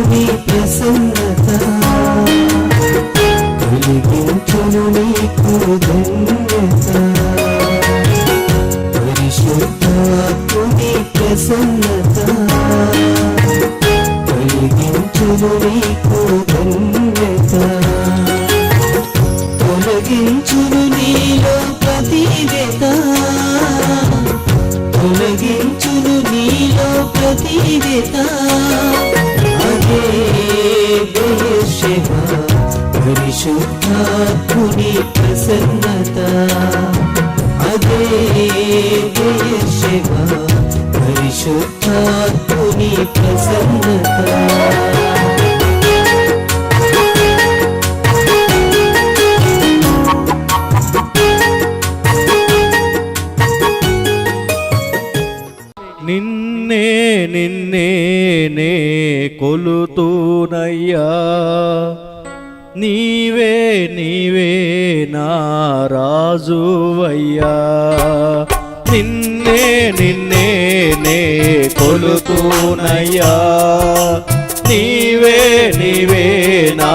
నీ ప్రసన్నత కలిగించును నీకు ధన్యత పరిశుద్ధాత్ముని ప్రసన్నత కలిగించును నీకు ధన్యత తొలగించును నీలో ప్రతివ్యత తొలగించును నీలో ప్రతివ్యత అదే బెయేర్షెబా పరిశుద్ధాత్ముని ప్రసన్నత అదే బెయేర్షెబా పరిశుద్ధాత్ముని ప్రసన్నత నిన్నే నిన్నే నే కొలుతూనయ్యా నీవే నీవే నా రాజువయ్యా నిన్నే నిన్నే నే కొలుతూనయ్యా నీవే నీవే నా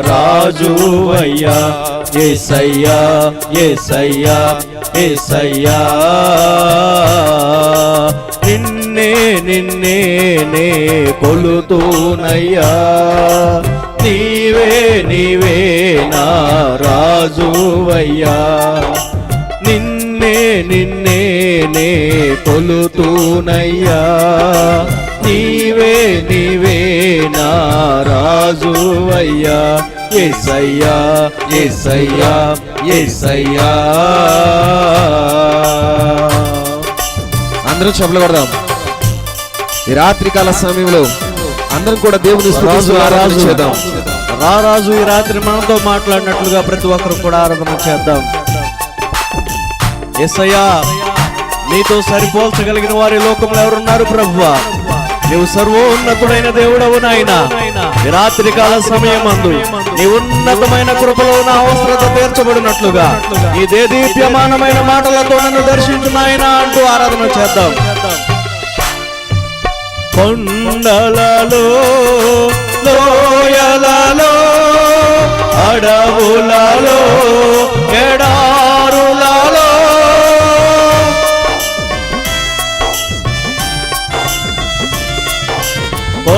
రాజువయ్యా యేసయ్యా యేసయ్యా యేసయ్యా నిన్నే నిన్నే నే కొలుతూనయ్యా నీవే నీవే నా రాజువయ్యా నిన్నే నిన్నే నే కొలుతూనయ్యా నీవే నీవే నా రాజువయ్యా యేసయ్యా యేసయ్యా యేసయ్యా అందరూ చప్పట్లు కొడదాం. ఈ రాత్రికాల సమయంలో అందరం కూడా దేవుని స్తుతిస్తూ ఆరాధన చేద్దాం. రారాజు ఈ రాత్రి మనతో మాట్లాడినట్లుగా ప్రతి ఒక్కరు కూడా ఆరాధన చేద్దాం. యేసయ్యా నీతో సరిపోల్చగలిగిన వారి లోకంలో ఎవరున్నారు ప్రభువా? నీవు సర్వోన్నతుడైన దేవుడవు నాయనా. ఈ రాత్రికాల సమయమందు నీ ఉన్నతమైన కృపలో నా అవసరత తీర్చబడినట్లుగా ఈ దేదీప్యమానమైన మాటలతో నన్ను దర్శించు నాయనా అంటూ ఆరాధన చేద్దాం. కొండలలో లోయలలో అడవులలో ఎడారులలో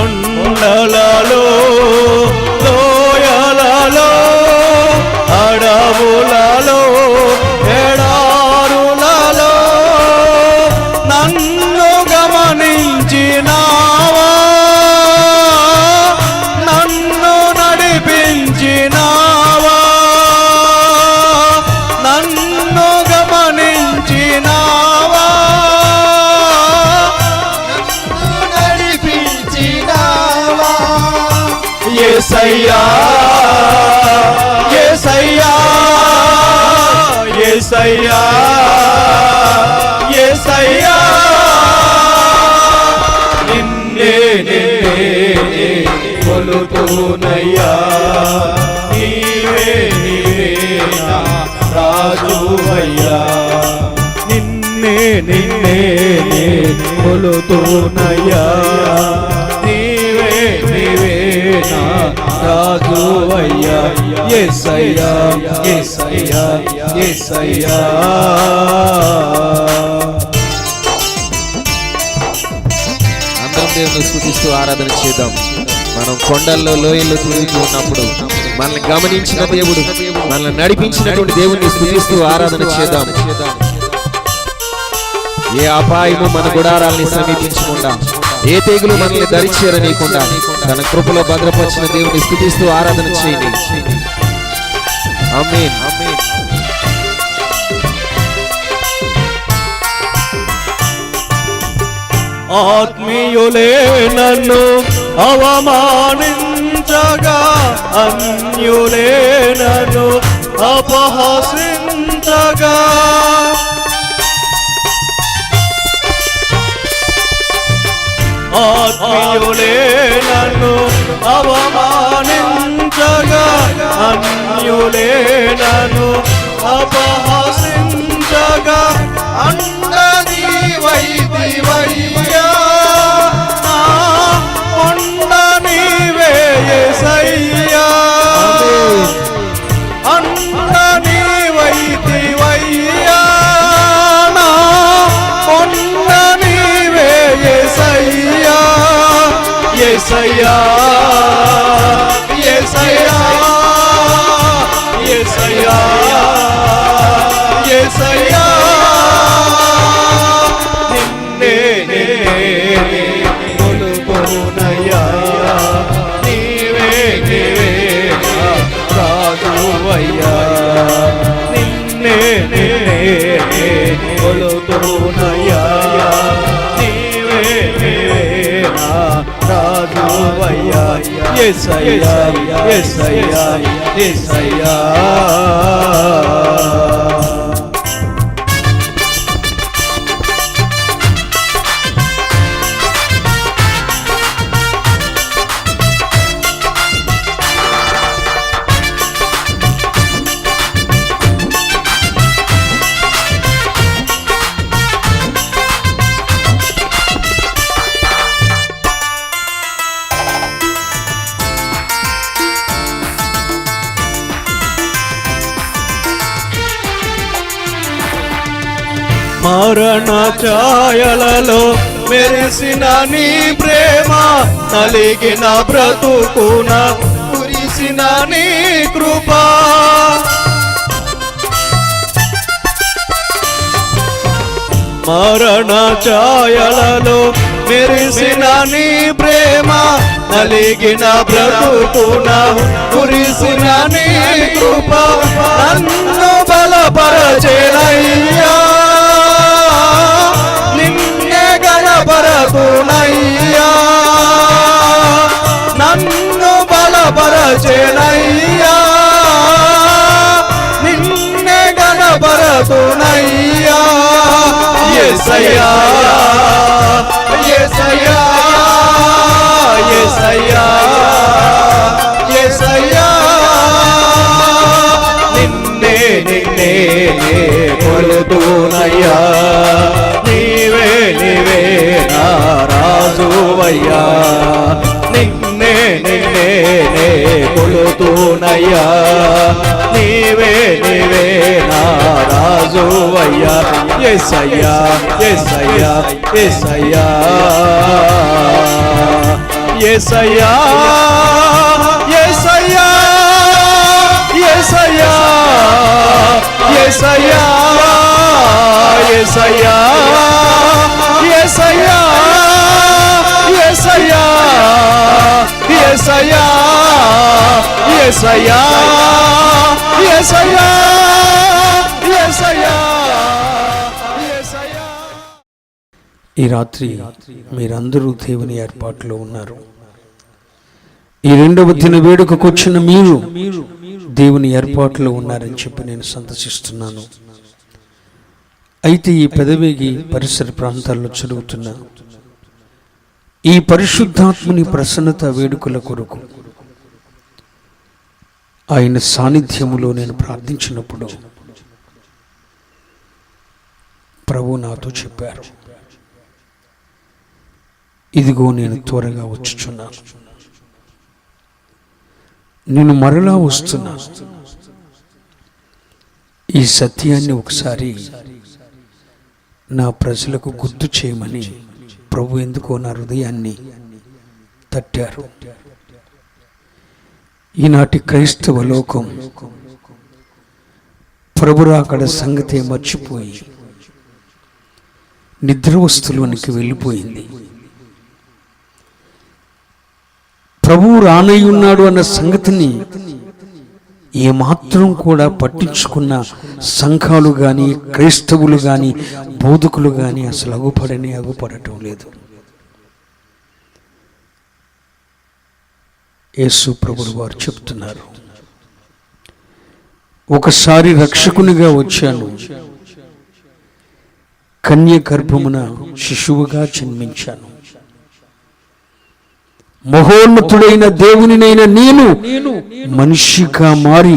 కొండలలో లోయలలో అడవులలో ఎడారులలో నన్ను గమనించినావా నన్ను నడిపించినావా నన్ను గమనించినావా యేసయ్యా యేసయ్యా యేసయ్యా యేసయ్యా నిన్నే నిన్నే కొలుతూనయ్యా నీవే నీవే నా రాజువయ్యా నిన్నే నిన్నే కొలుతూనయ్యా నీవే నీవే నా రాజువయ్యా యేసయ్యా యేసయ్యా యేసయ్యా అందరం దేవుని స్తుతిస్తూ ఆరాధన చేద్దాం. మనం కొండల్లో లోయల్లో తిరుగుతూ ఉన్నప్పుడు మనల్ని గమనించిన దేవుడు మనల్ని నడిపించినటువంటి దేవుణ్ణి స్తుతిస్తూ ఆరాధన చేద్దాం. ఏ అపాయము మన గుడారాల్ని సమీపించకుండా ఏ తెగులు మనల్ని దరిచేరనీయకుండా తన కృపలో భద్రపరిచిన దేవుని స్తుతిస్తూ ఆరాధన చేయండి. ఆమేన్. ఆత్మీయులే నన్ను అవమానించగా అన్యులే నన్ను అపహసించగా ఆత్మీయులే నన్ను అవమానించగా అన్యులే నన్ను అపహసించగా అండని వైదివయ్యా కొండ నీవే యేసయ్యా యేసయ్యా యేసయ్యా యేసయ్యా నిన్నే కొలుకొనునయ్యా నీవే నీవే రాజువయ్యా నిన్నే కొలుకొనునయ్యా నీవే నీవే రాజువయ్యా యేసయ్యా యేసయ్యా యేసయ్యా మరణ ఛాయలలో మెరిసిన నీ ప్రేమ నలిగిన బ్రతుకున కురిసిన నీ కృప మరణ ఛాయలలో మెరిసిన నీ ప్రేమ నలిగిన బ్రతుకున కురిసిన నీ కృప నన్ను బలపరచెనయ్యా బలపరతునయ్యా నన్ను బలపరచెనయ్యా నిన్నే గణపరతునయ్యా యేసయ్యా యేసయ్యా యేసయ్యా యేసయ్యా నిన్నే నిన్నే కొలుతునయ్యా నీవే నీవే నా రాజువయ్యా నిన్నే నిన్నే కొలుతునయ్యా నీవే నీవే నా రాజువయ్యా యేసయ్యా యేసయ్యా యేసయ్యా యేసయ్యా యేసయ్యా యేసయ్యా యేసయ్యా యేసయ్యా యేసయ్యా యేసయ్యా యేసయ్యా యేసయ్యా యేసయ్యా యేసయ్యా యేసయ్యా. ఈ రాత్రి మీరందరూ దేవుని ఏర్పాటులో ఉన్నారు. ఈ రెండవ దిన వేడుకకు వచ్చిన మీరు దేవుని ఏర్పాటులో ఉన్నారని చెప్పి నేను సంతోషిస్తున్నాను. అయితే ఈ పెదవేగి పరిసర ప్రాంతాల్లో జరుగుతున్న ఈ పరిశుద్ధాత్మని ప్రసన్నత వేడుకల కొరకు ఆయన సాన్నిధ్యములో నేను ప్రార్థించినప్పుడు ప్రభు నాతో చెప్పారు, ఇదిగో నేను త్వరగా వచ్చుచున్నాను, నేను మరలా వస్తున్నా. ఈ సత్యాన్ని ఒకసారి నా ప్రజలకు గుర్తు చేయమని ప్రభు ఎందుకో నా హృదయాన్ని తట్టారు. ఈనాటి క్రైస్తవ లోకం ప్రభురాకడ సంగతే మర్చిపోయి నిద్రవస్తులోనికి వెళ్ళిపోయింది. ప్రభువు రానయ్యున్నాడు అన్న సంగతిని ఏమాత్రం కూడా పట్టించుకున్న సంఘాలు కానీ క్రైస్తవులు కానీ బోధకులు కానీ అసలు అగుపడటం లేదు. యేసు ప్రభువు వారు చెప్తున్నారు, ఒకసారి రక్షకునిగా వచ్చాను, కన్య గర్భమున శిశువుగా జన్మించాను, మహోన్నతుడైన దేవునినైన నేను మనిషిగా మారి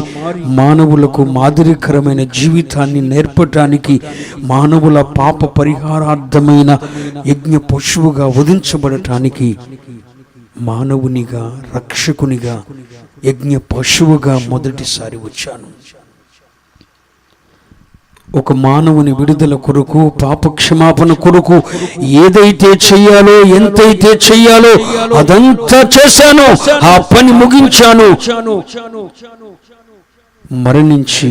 మానవులకు మాదిరికరమైన జీవితాన్ని నేర్పటానికి మానవుల పాప పరిహారార్థమైన యజ్ఞ పశువుగా వధించబడటానికి మానవునిగా రక్షకునిగా యజ్ఞ పశువుగా మొదటిసారి వచ్చాను. ఒక మానవుని విడుదల కొరకు, పాప క్షమాపణ కొరకు ఏదైతే చెయ్యాలో, ఎంతైతే చెయ్యాలో అదంతా చేశాను, ఆ పని ముగించాను. మరణించి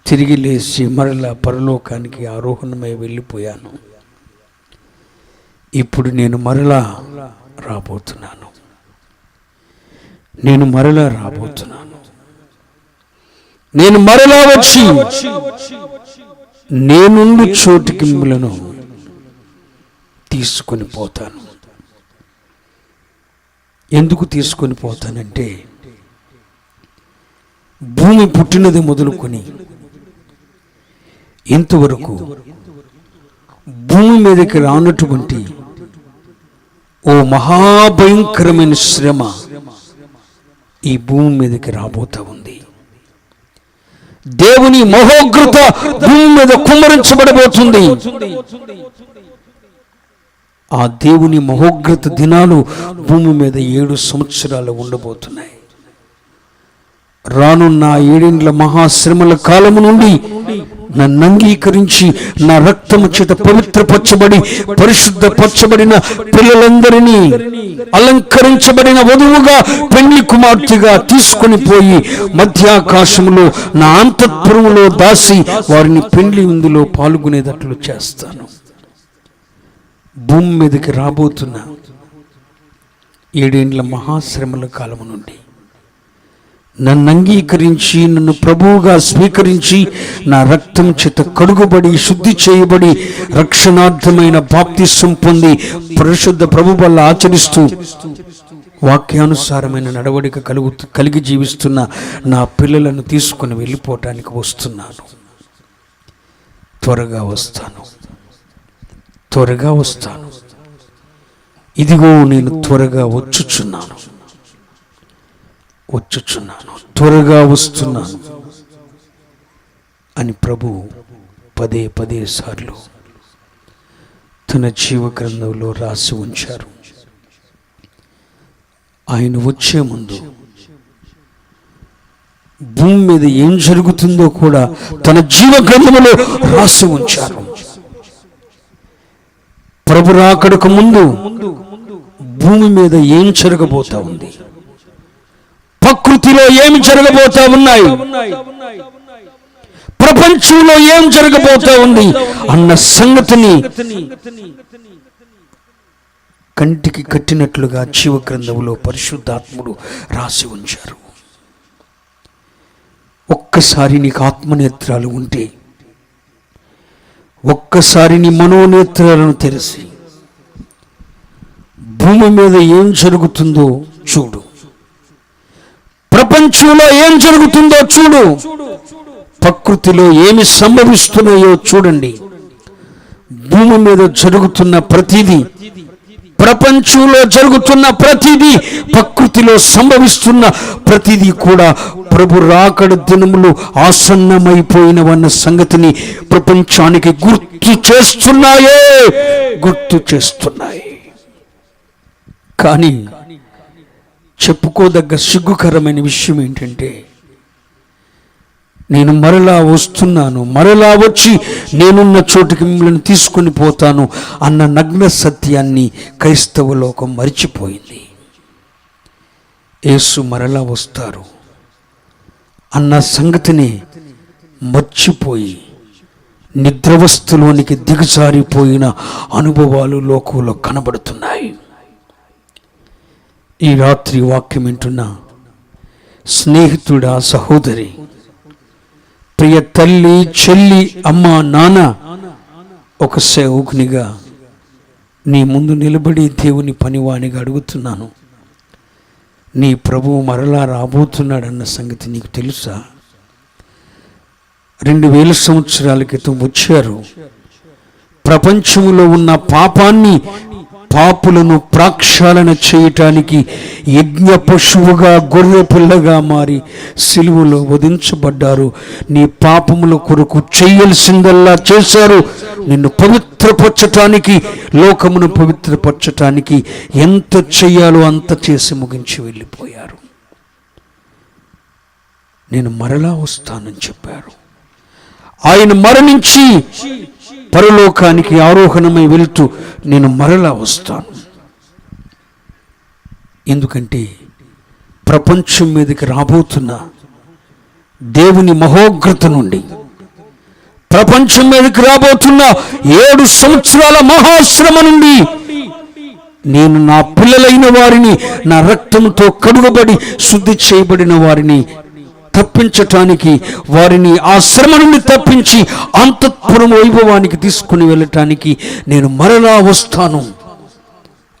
తిరిగి లేచి మరలా పరలోకానికి ఆరోహణమై వెళ్ళిపోయాను. ఇప్పుడు నేను మరలా రాబోతున్నాను. నేను మరలా వచ్చి నేనుండు చోటికి మిమ్మలను తీసుకొని పోతాను. ఎందుకు తీసుకొని పోతానంటే, భూమి పుట్టినది మొదలుకొని ఇంతవరకు భూమి మీదకి రానటువంటి ఓ మహాభయంకరమైన శ్రమ ఈ భూమి మీదకి రాబోతా ఉంది. దేవుని మహోగ్రత భూమి మీద కుమ్మరించబడబోతుంది. ఆ దేవుని మహోగ్రత దినాలు భూమి మీద 7 సంవత్సరాలు ఉండబోతున్నాయి. రానున్న 7 మహాశ్రమల కాలము నుండి నన్ను అంగీకరించి నా రక్తము చేత పవిత్రపరచబడి పరిశుద్ధపరచబడిన పిల్లలందరినీ అలంకరించబడిన వధువుగా, పెళ్లి కుమార్తెగా తీసుకొని పోయి మధ్యాకాశములో నా అంతఃపురములో దాసి వారిని పెళ్లి విందులో పాల్గొనేటట్లు చేస్తాను. భూమి మీదకి రాబోతున్న 7 మహాశ్రమల కాలము నుండి నన్ను అంగీకరించి, నన్ను ప్రభువుగా స్వీకరించి, నా రక్తం చేత కడుగుబడి శుద్ధి చేయబడి రక్షణార్థమైన బాప్తిసం పొంది పరిశుద్ధ ప్రభు వల్ల ఆచరిస్తూ వాక్యానుసారమైన నడవడిక కలిగి జీవిస్తున్న నా పిల్లలను తీసుకుని వెళ్ళిపోవటానికి వస్తున్నాను. త్వరగా వస్తాను. ఇదిగో నేను త్వరగా వచ్చుచున్నాను, త్వరగా వస్తున్నాను అని ప్రభు పదే సార్లు తన జీవ గ్రంథంలో రాసి ఉంచారు. ఆయన వచ్చే ముందు భూమి మీద ఏం జరుగుతుందో కూడా తన జీవ గ్రంథంలో రాసి ఉంచారు. ప్రభు రాకడకు ముందు భూమి మీద ఏం జరగబోతా ఉంది, ప్రకృతిలో ఏమి జరగబోతా ఉన్నాయి, ప్రపంచంలో ఏం జరగబోతా ఉంది అన్న సంగతిని కంటికి కట్టినట్లుగా జీవ గ్రంథంలో పరిశుద్ధాత్ముడు రాసి ఉంచారు. ఒక్కసారి నీకు ఆత్మనేత్రాలు ఉంటే, ఒక్కసారి నీ మనోనేత్రాలను తెరిచి భూమి మీద ఏం జరుగుతుందో చూడు, ప్రపంచంలో ఏం జరుగుతుందో చూడు, ప్రకృతిలో ఏమి సంభవిస్తున్నాయో చూడండి. భూమి మీద జరుగుతున్న ప్రతిదీ, ప్రపంచంలో జరుగుతున్న ప్రతిదీ, ప్రకృతిలో సంభవిస్తున్న ప్రతిదీ కూడా ప్రభు రాకడ దినములు ఆసన్నమైపోయినవన్న సంగతిని ప్రపంచానికి గుర్తు చేస్తున్నాయి. కానీ చెప్పుకోదగ్గ సిగ్గుకరమైన విషయం ఏంటంటే, నేను మరలా వస్తున్నాను, మరలా వచ్చి నేనున్న చోటుకి మిమ్మల్ని తీసుకొని పోతాను అన్న నగ్న సత్యాన్ని క్రైస్తవ లోకం మరిచిపోయింది. యేసు మరలా వస్తారు అన్న సంగతిని మర్చిపోయి నిద్రవస్థలోనికి దిగజారిపోయిన అనుభవాలు లోకంలో కనబడుతున్నాయి. ఈ రాత్రి వాక్యం వింటున్న స్నేహితుడా, సహోదరి, ప్రియ తల్లి, చెల్లి, అమ్మ, నాన్న, ఒక సేవకునిగా నీ ముందు నిలబడి దేవుని పనివాణిగా అడుగుతున్నాను. నీ ప్రభువు మరలా రాబోతున్నాడన్న సంగతి నీకు తెలుసా? 2000 సంవత్సరాల క్రితం వచ్చారు. ప్రపంచంలో ఉన్న పాపులను ప్రక్షాళన చేయటానికి యజ్ఞ పశువుగా, గొర్రె పిల్లగా మారి సిలువలో వధించబడ్డారు. నీ పాపముల కొరకు చేయాల్సిందల్లా చేశారు. నిన్ను పవిత్రపరచటానికి, లోకమును పవిత్రపరచటానికి ఎంత చెయ్యాలో అంత చేసి ముగించి వెళ్ళిపోయారు. నేను మరలా వస్తానని చెప్పారు. ఆయన మరణించి పరలోకానికి ఆరోహణమై వెళ్తూ నేను మరలా వస్తాను. ఎందుకంటే ప్రపంచం మీదకి రాబోతున్న దేవుని మహోగ్రత నుండి, ప్రపంచం మీదకి రాబోతున్న 7 సంవత్సరాల మహాశ్రమ నుండి నేను నా పిల్లలైన వారిని, నా రక్తంతో కడుగబడి శుద్ధి చేయబడిన వారిని తప్పించటానికి, వారిని ఆ శ్రమ నుండి తప్పించి అంతఃపురం వైభవానికి తీసుకుని వెళ్ళటానికి నేను మరలా వస్తాను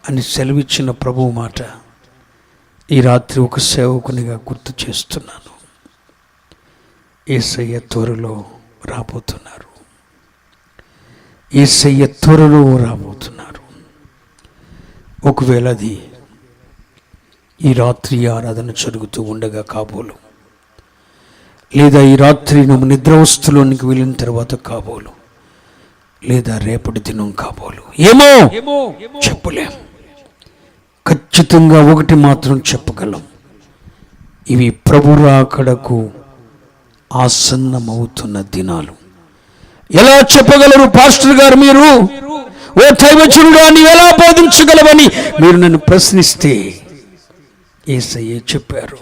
అని సెలవిచ్చిన ప్రభువు మాట ఈ రాత్రి ఒక సేవకునిగా గుర్తు చేస్తున్నాను. యేసయ్య త్వరలో రాబోతున్నారు. యేసయ్య త్వరలో రాబోతున్నారు. ఒకవేళ అది ఈ రాత్రి ఆరాధన జరుగుతూ ఉండగా కాబోలు, లేదా ఈ రాత్రి నువ్వు నిద్రావస్థలోనికి వెళ్ళిన తర్వాత కాబోలు, లేదా రేపటి దినం కాబోలు, ఏమో చెప్పలేం. ఖచ్చితంగా ఒకటి మాత్రం చెప్పగలం, ఇవి ప్రభు రాకడకు ఆసన్నమవుతున్న దినాలు. ఎలా చెప్పగలరు పాస్టర్ గారు మీరు? ఓ దైవజనుడా, నీవు ఎలా బోధించగలవని మీరు నన్ను ప్రశ్నిస్తే, యేసయ్య చెప్పారు,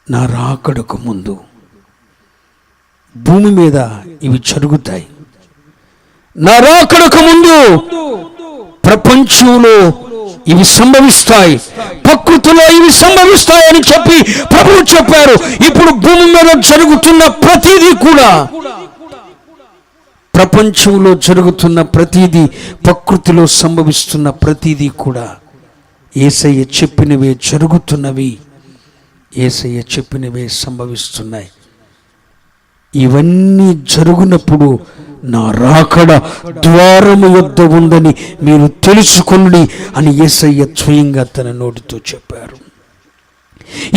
నా రాకడకు ముందు భూమి మీద ఇవి జరుగుతాయి. నా రాకడకు ముందు ప్రపంచంలో ఇవి సంభవిస్తాయి, ప్రకృతిలో ఇవి సంభవిస్తాయని చెప్పి ప్రభువు చెప్పారు. ఇప్పుడు భూమి మీద జరుగుతున్న ప్రతిదీ కూడా, ప్రపంచంలో జరుగుతున్న ప్రతిదీ, ప్రకృతిలో సంభవిస్తున్న ప్రతిదీ కూడా యేసయ్య చెప్పినవే జరుగుతున్నవి, యేసయ్య చెప్పినవే సంభవిస్తున్నాయి. ఇవన్నీ జరుగునప్పుడు నా రాకడ ద్వారము యొద్ద ఉందని మీరు తెలుసుకొనుడి అని యేసయ్య స్వయంగా తన నోటితో చెప్పారు.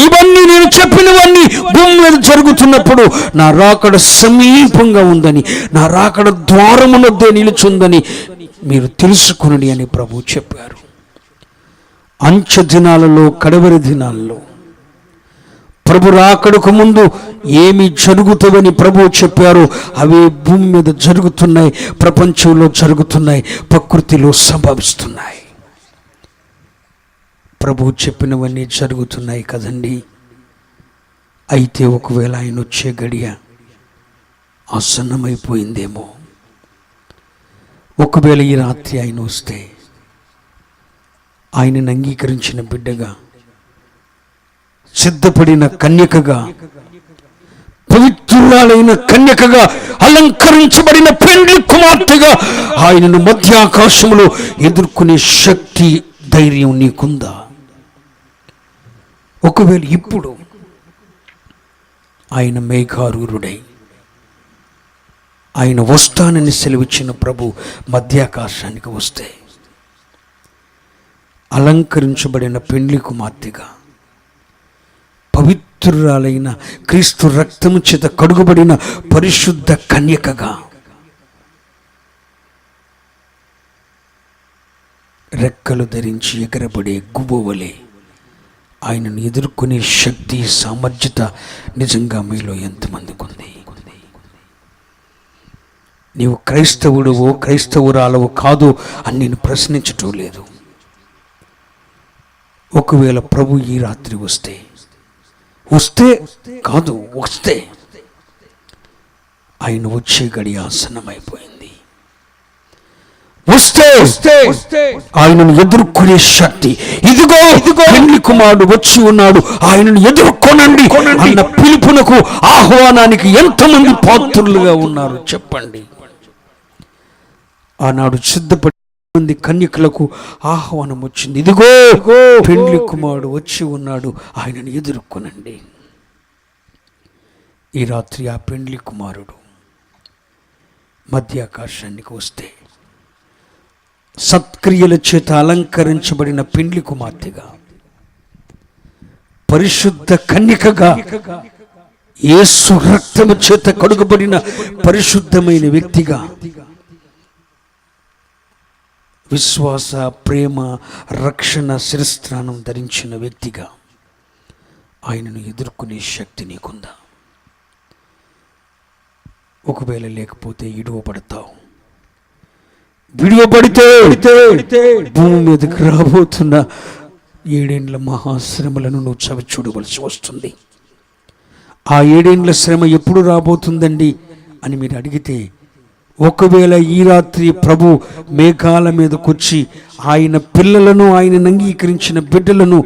ఇవన్నీ నేను చెప్పినవన్నీ భూమి మీద జరుగుతున్నప్పుడు నా రాకడ సమీపంగా ఉందని, నా రాకడ ద్వారమునొద్దే నిలుచుందని మీరు తెలుసుకొనుడి అని ప్రభువు చెప్పారు. అంచె దినాలలో, కడవరి దినాల్లో ప్రభు రాకడకు ముందు ఏమి జరుగుతుందని ప్రభువు చెప్పారు, అవే భూమి మీద జరుగుతున్నాయి, ప్రపంచంలో జరుగుతున్నాయి, ప్రకృతిలో సంభవిస్తున్నాయి. ప్రభువు చెప్పినవన్నీ జరుగుతున్నాయి కదండి. అయితే ఒకవేళ ఆయన వచ్చే గడియ ఆసన్నమైపోయిందేమో. ఒకవేళ ఈ రాత్రి ఆయన వస్తే, ఆయనను అంగీకరించిన బిడ్డగా, సిద్ధపడిన కన్యకగా, పవిత్రురాలైన కన్యకగా, అలంకరించబడిన పెండ్లి కుమార్తెగా ఆయనను మధ్యాకాశములో ఎదుర్కొనే శక్తి, ధైర్యం నీకుందా? ఒకవేళ ఇప్పుడు ఆయన మేఘారూరుడై ఆయన వస్తానని సెలవిచ్చిన ప్రభు మధ్యాకాశానికి వస్తే, అలంకరించబడిన పెండ్లి కుమార్తెగా, పవిత్రురాలైన క్రీస్తు రక్తము చేత కడుగబడిన పరిశుద్ధ కన్యకగా, రెక్కలు ధరించి ఎగరబడే గువ్వవలే ఆయనను ఎదుర్కొనే శక్తి, సామర్థ్యత నిజంగా మీలో ఎంతమందికి ఉంది? నీవు క్రైస్తవుడువో క్రైస్తవురాలవో కాదు అని నేను ప్రశ్నించటం లేదు. ఒకవేళ ప్రభు ఈ రాత్రి వస్తే ఆయన వచ్చే గడి ఆసన్నమైపోయింది. వస్తే ఆయనను ఎదుర్కొనే శక్తి, ఇదిగో పెండ్లి కుమారుడు వచ్చి ఉన్నాడు, ఆయనను ఎదుర్కొనండి అన్న పిలుపునకు, ఆహ్వానానికి ఎంతమంది పాత్రులుగా ఉన్నారు చెప్పండి. ఆనాడు సిద్ధపడి మంది కన్యకులకు ఆహ్వానం వచ్చింది, ఇదిగో పెండ్లి కుమారుడు వచ్చి ఉన్నాడు, ఆయనను ఎదుర్కొనండి. ఈ రాత్రి ఆ పెండ్లి కుమారుడు మధ్యాకాశానికి వస్తే, సత్క్రియల చేత అలంకరించబడిన పెండ్లి కుమార్తెగా, పరిశుద్ధ కన్యకగా, యేసు రక్తము చేత కడుగబడిన పరిశుద్ధమైన వ్యక్తిగా, విశ్వాస, ప్రేమ, రక్షణ శిరస్త్రానం ధరించిన వ్యక్తిగా ఆయనను ఎదుర్కొనే శక్తి నీకుందా? ఒకవేళ లేకపోతే విడువబడతావు. విడువబడితే భూమి మీదకి రాబోతున్న 7 ఏండ్ల మహాశ్రమలను నువ్వు చవి చూడవలసి వస్తుంది. ఆ 7 ఏండ్ల శ్రమ ఎప్పుడు రాబోతుందండి అని మీరు అడిగితే, ఒకవేళ ఈ రాత్రి ప్రభు మేఘాల మీదకొచ్చి ఆయన పిల్లలను, ఆయన అంగీకరించిన బిడ్డలను,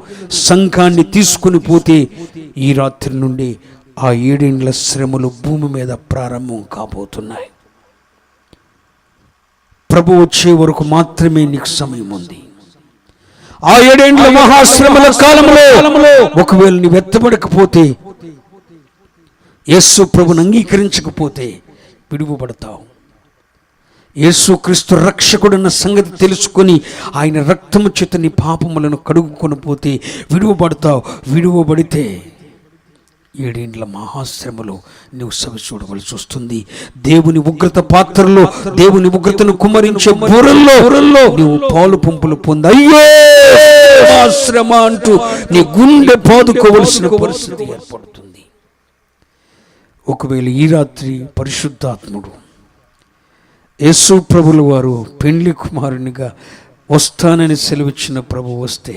సంఘాన్ని తీసుకుని పోతే ఈ రాత్రి నుండి ఆ 7 ఏండ్ల శ్రమలు భూమి మీద ప్రారంభం కాబోతున్నాయి. ప్రభు వచ్చే వరకు మాత్రమే నీకు సమయం ఉంది. ఆ 7 ఏండ్ల మహాశ్రమల కాలంలో ఒకవేళ నీవు ఎత్తబడకపోతే, యేసు ప్రభుని అంగీకరించకపోతే విడువబడతావు. యేసుక్రీస్తు రక్షకుడన్న సంగతి తెలుసుకొని ఆయన రక్తము చేత నీ పాపములను కడుగుకొని పోతే విడువబడతావు. విడువబడితే 7 ఏండ్ల మహాశ్రమలో నువ్వు సవి చూడవలసి వస్తుంది. దేవుని ఉగ్రత పాత్రలో, దేవుని ఉగ్రతను కుమరించే బుర్రల్లో నువ్వు పాలు పంపులు పొంది అయ్యో శ్రమ అంటూ నీ గుండె బాదుకోవలసిన పరిస్థితి ఏర్పడుతుంది. ఒకవేళ ఈ రాత్రి పరిశుద్ధాత్ముడు యేసు ప్రభుల వారు పెండ్లి కుమారునిగా వస్తానని సెలవిచ్చిన ప్రభు వస్తే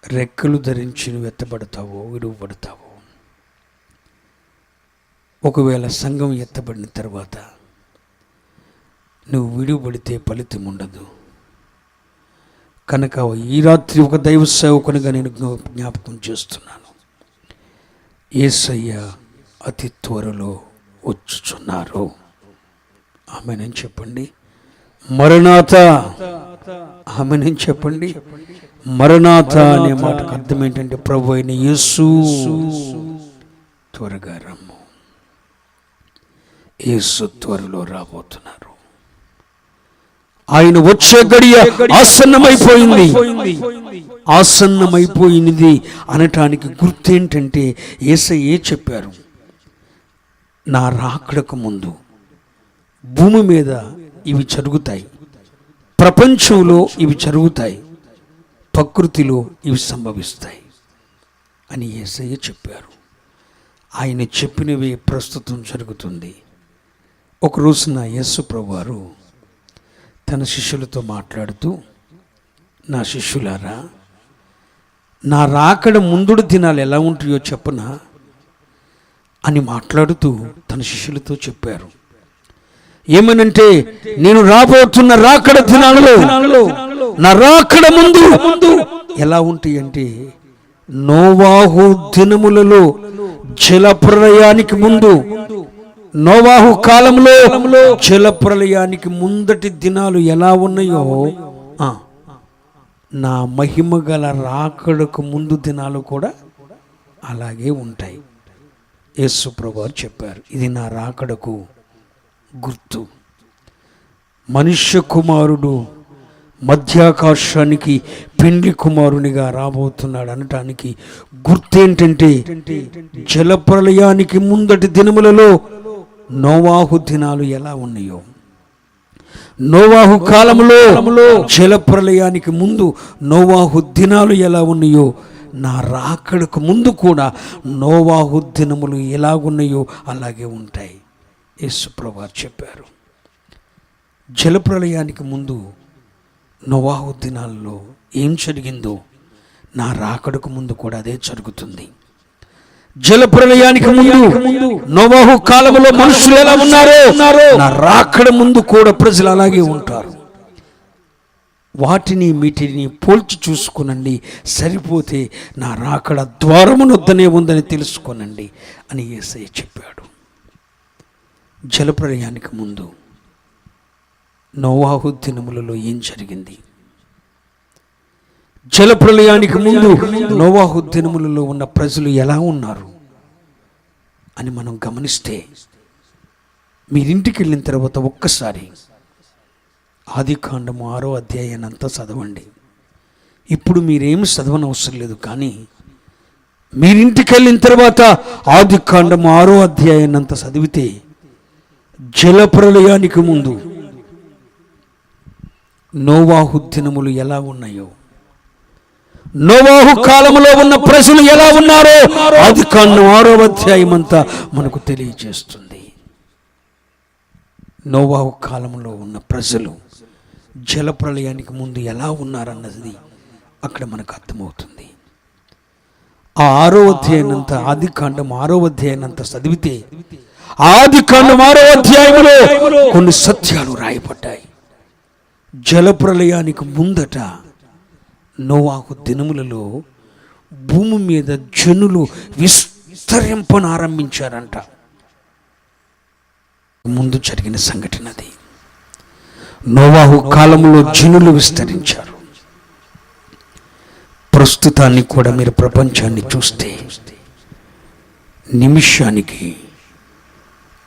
రెక్కలు ధరించి నువ్వు ఎత్తబడతావో విడువబడతావో. ఒకవేళ సంఘం ఎత్తబడిన తర్వాత నువ్వు విడువబడితే ఫలితం ఉండదు. కనుక ఈ రాత్రి ఒక దైవ సేవకునిగా నేను జ్ఞాపకం చేస్తున్నాను. యేసయ్య అతి త్వరలో వచ్చుచున్నారు. ఆమేనని చెప్పండి. మరణాత. ఆమేనని చెప్పండి. మరణాత అనే మాటకు అర్థం ఏంటంటే ప్రభు అయిన యేసు త్వరగా రమ్ము. యేసు త్వరలో రాబోతున్నారు. ఆయన వచ్చే గడియ ఆసన్నమైపోయింది. ఆసన్నమైపోయినది అనటానికి గుర్తేంటంటే యేసయ్యే చెప్పారు, నా రాకడకు ముందు భూమి మీద ఇవి జరుగుతాయి, ప్రపంచంలో ఇవి జరుగుతాయి, ప్రకృతిలో ఇవి సంభవిస్తాయి అని యేసయ్య చెప్పారు. ఆయన చెప్పినవి ప్రస్తుతం జరుగుతుంది. ఒక రోజున యేసు ప్రభువారు తన శిష్యులతో మాట్లాడుతూ, నా శిష్యులారా, నా రాకడ ముందుడు దినాలు ఎలా ఉంటాయో చెప్పనా అని మాట్లాడుతూ తన శిష్యులతో చెప్పారు. ఏమనంటే, నేను రాబోతున్న రాకడ దినాలలో నా రాకడ ముందు ఎలా ఉంటాయి అంటే, నోవాహు దినములలో జలప్రలయానికి ముందు, నోవాహు కాలంలో జలప్రలయానికి ముందటి దినాలు ఎలా ఉన్నాయో నా మహిమ గల రాకడకు ముందు దినాలు కూడా అలాగే ఉంటాయి. యేసు ప్రభువారు చెప్పారు, ఇది నా రాకడకు గుర్తు. మనుష్య కుమారుడు మధ్యాకాశానికి పెండ్లి కుమారునిగా రాబోతున్నాడు అనటానికి గుర్తేంటంటే, జలప్రలయానికి ముందటి దినములలో నోవాహు దినాలు ఎలా ఉన్నాయో, నోవాహు కాలంలో జలప్రలయానికి ముందు నోవాహు దినాలు ఎలా ఉన్నాయో, నా రాకడకు ముందు కూడా నోవాహు దినములు ఎలాగున్నాయో అలాగే ఉంటాయి. యేసు ప్రభువారు చెప్పారు. జలప్రలయానికి ముందు నోవాహు దినాల్లో ఏం జరిగిందో నా రాకడకు ముందు కూడా అదే జరుగుతుంది. జలప్రలయానికి ముందు నోవాహు కాలంలో మనుషులు ఎలా ఉన్నారో నా రాకడ ముందు కూడా ప్రజలు అలాగే ఉంటారు. వాటిని వీటిని పోల్చి చూసుకునండి, సరిపోతే నా రాకడ ద్వారమునొద్దనే ఉందని తెలుసుకోనండి అని యేసయ్య చెప్పాడు. జలప్రలయానికి ముందు నోవాహు దినములలో ఏం జరిగింది, జలప్రలయానికి ముందు నోవాహు దినములలో ఉన్న ప్రజలు ఎలా ఉన్నారు అని మనం గమనిస్తే, మీరింటికి వెళ్ళిన తర్వాత ఒక్కసారి ఆదికాండము 6వ అధ్యాయాన్ని అంతా చదవండి. ఇప్పుడు మీరేమి చదవనవసరం లేదు, కానీ మీరింటికి వెళ్ళిన తర్వాత ఆదికాండము 6వ అధ్యాయాన్ని అంతా చదివితే జలప్రలయానికి ముందు నోవాహు దినములు ఎలా ఉన్నాయో, నోవాహు కాలంలో ఉన్న ప్రజలు ఎలా ఉన్నారో ఆదికాండం 6వ అధ్యాయం అంతా మనకు తెలియజేస్తుంది. నోవాహు కాలంలో ఉన్న ప్రజలు జలప్రళయానికి ముందు ఎలా ఉన్నారన్నది అక్కడ మనకు అర్థమవుతుంది. ఆ 6వ అధ్యాయనంత ఆదికాండం 6వ అధ్యాయనంత చదివితే ఆదికాండం 6వ అధ్యాయంలో కొన్ని సత్యాలు రాయబడ్డాయి. జలప్రళయానికి ముందట నోవాహు దినములలో భూమి మీద జనులు విస్తరింపనారంభించారంట. ముందు జరిగిన సంఘటన అది. నోవాహు కాలంలో జనులు విస్తరించారు. ప్రస్తుతానికి కూడా మీరు ప్రపంచాన్ని చూస్తే నిమిషానికి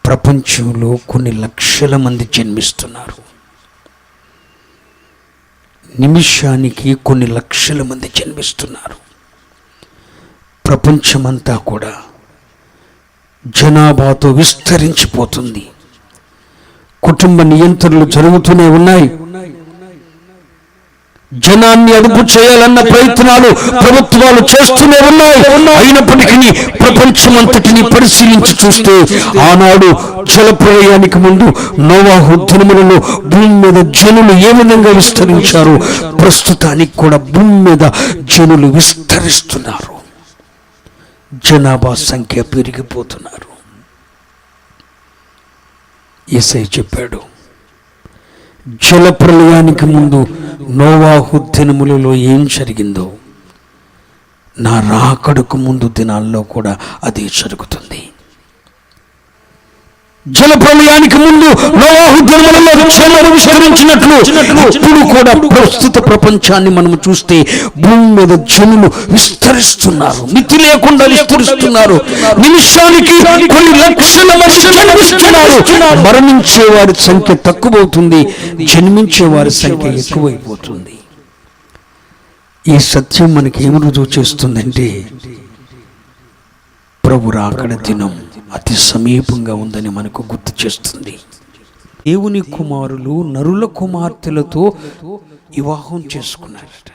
ప్రపంచంలో కొన్ని లక్షల మంది జన్మిస్తున్నారు. నిమిషానికి కొన్ని లక్షల మంది జన్మిస్తున్నారు. ప్రపంచమంతా కూడా జనాభాతో విస్తరించిపోతుంది. కుటుంబ నియంత్రణలు జరుగుతూనే ఉన్నాయి. జనాన్ని అదుపు చేయాలన్న ప్రయత్నాలు ప్రభుత్వాలు చేస్తూనే ఉన్నాయి. అయినప్పటికీ ప్రపంచమంతటిని పరిశీలించి చూస్తే ఆనాడు జలప్రళయానికి ముందు నోవాహు దినములలో భూమి మీద జనులు ఏ విధంగా విస్తరించారు, ప్రస్తుతానికి కూడా భూమి మీద జనులు విస్తరిస్తున్నారు. జనాభా సంఖ్య పెరిగిపోతున్నారు. యేసయ్య చెప్పాడు, జలప్రళయానికి ముందు నోవాహు దినములలో ఏం జరిగిందో నా రాకడకు ముందు దినాల్లో కూడా అదే జరుగుతుంది. జలప్రళయానికి ముందు నోవాహు దినములలో జనులు విస్తరించినట్లు ఇప్పుడు కూడా ప్రస్తుత ప్రపంచాన్ని మనం చూస్తే భూమి మీద జనులు విస్తరిస్తున్నారు. మితి లేకుండా విస్తరిస్తున్నారు. నిమిషానికి కొన్ని లక్షల మంది జన్మిస్తున్నారు. మరణించే వారి సంఖ్య తక్కువవుతుంది, జన్మించే వారి సంఖ్య ఎక్కువైపోతుంది. ఈ సత్యం మనకి ఏమి రుజువు చేస్తుందంటే ప్రభు రాకడ దినం అతి సమీపంగా ఉందని మనకు గుర్తు చేస్తుంది. దేవుని కుమారులు నరుల కుమార్తెలతో వివాహం చేసుకున్నారట.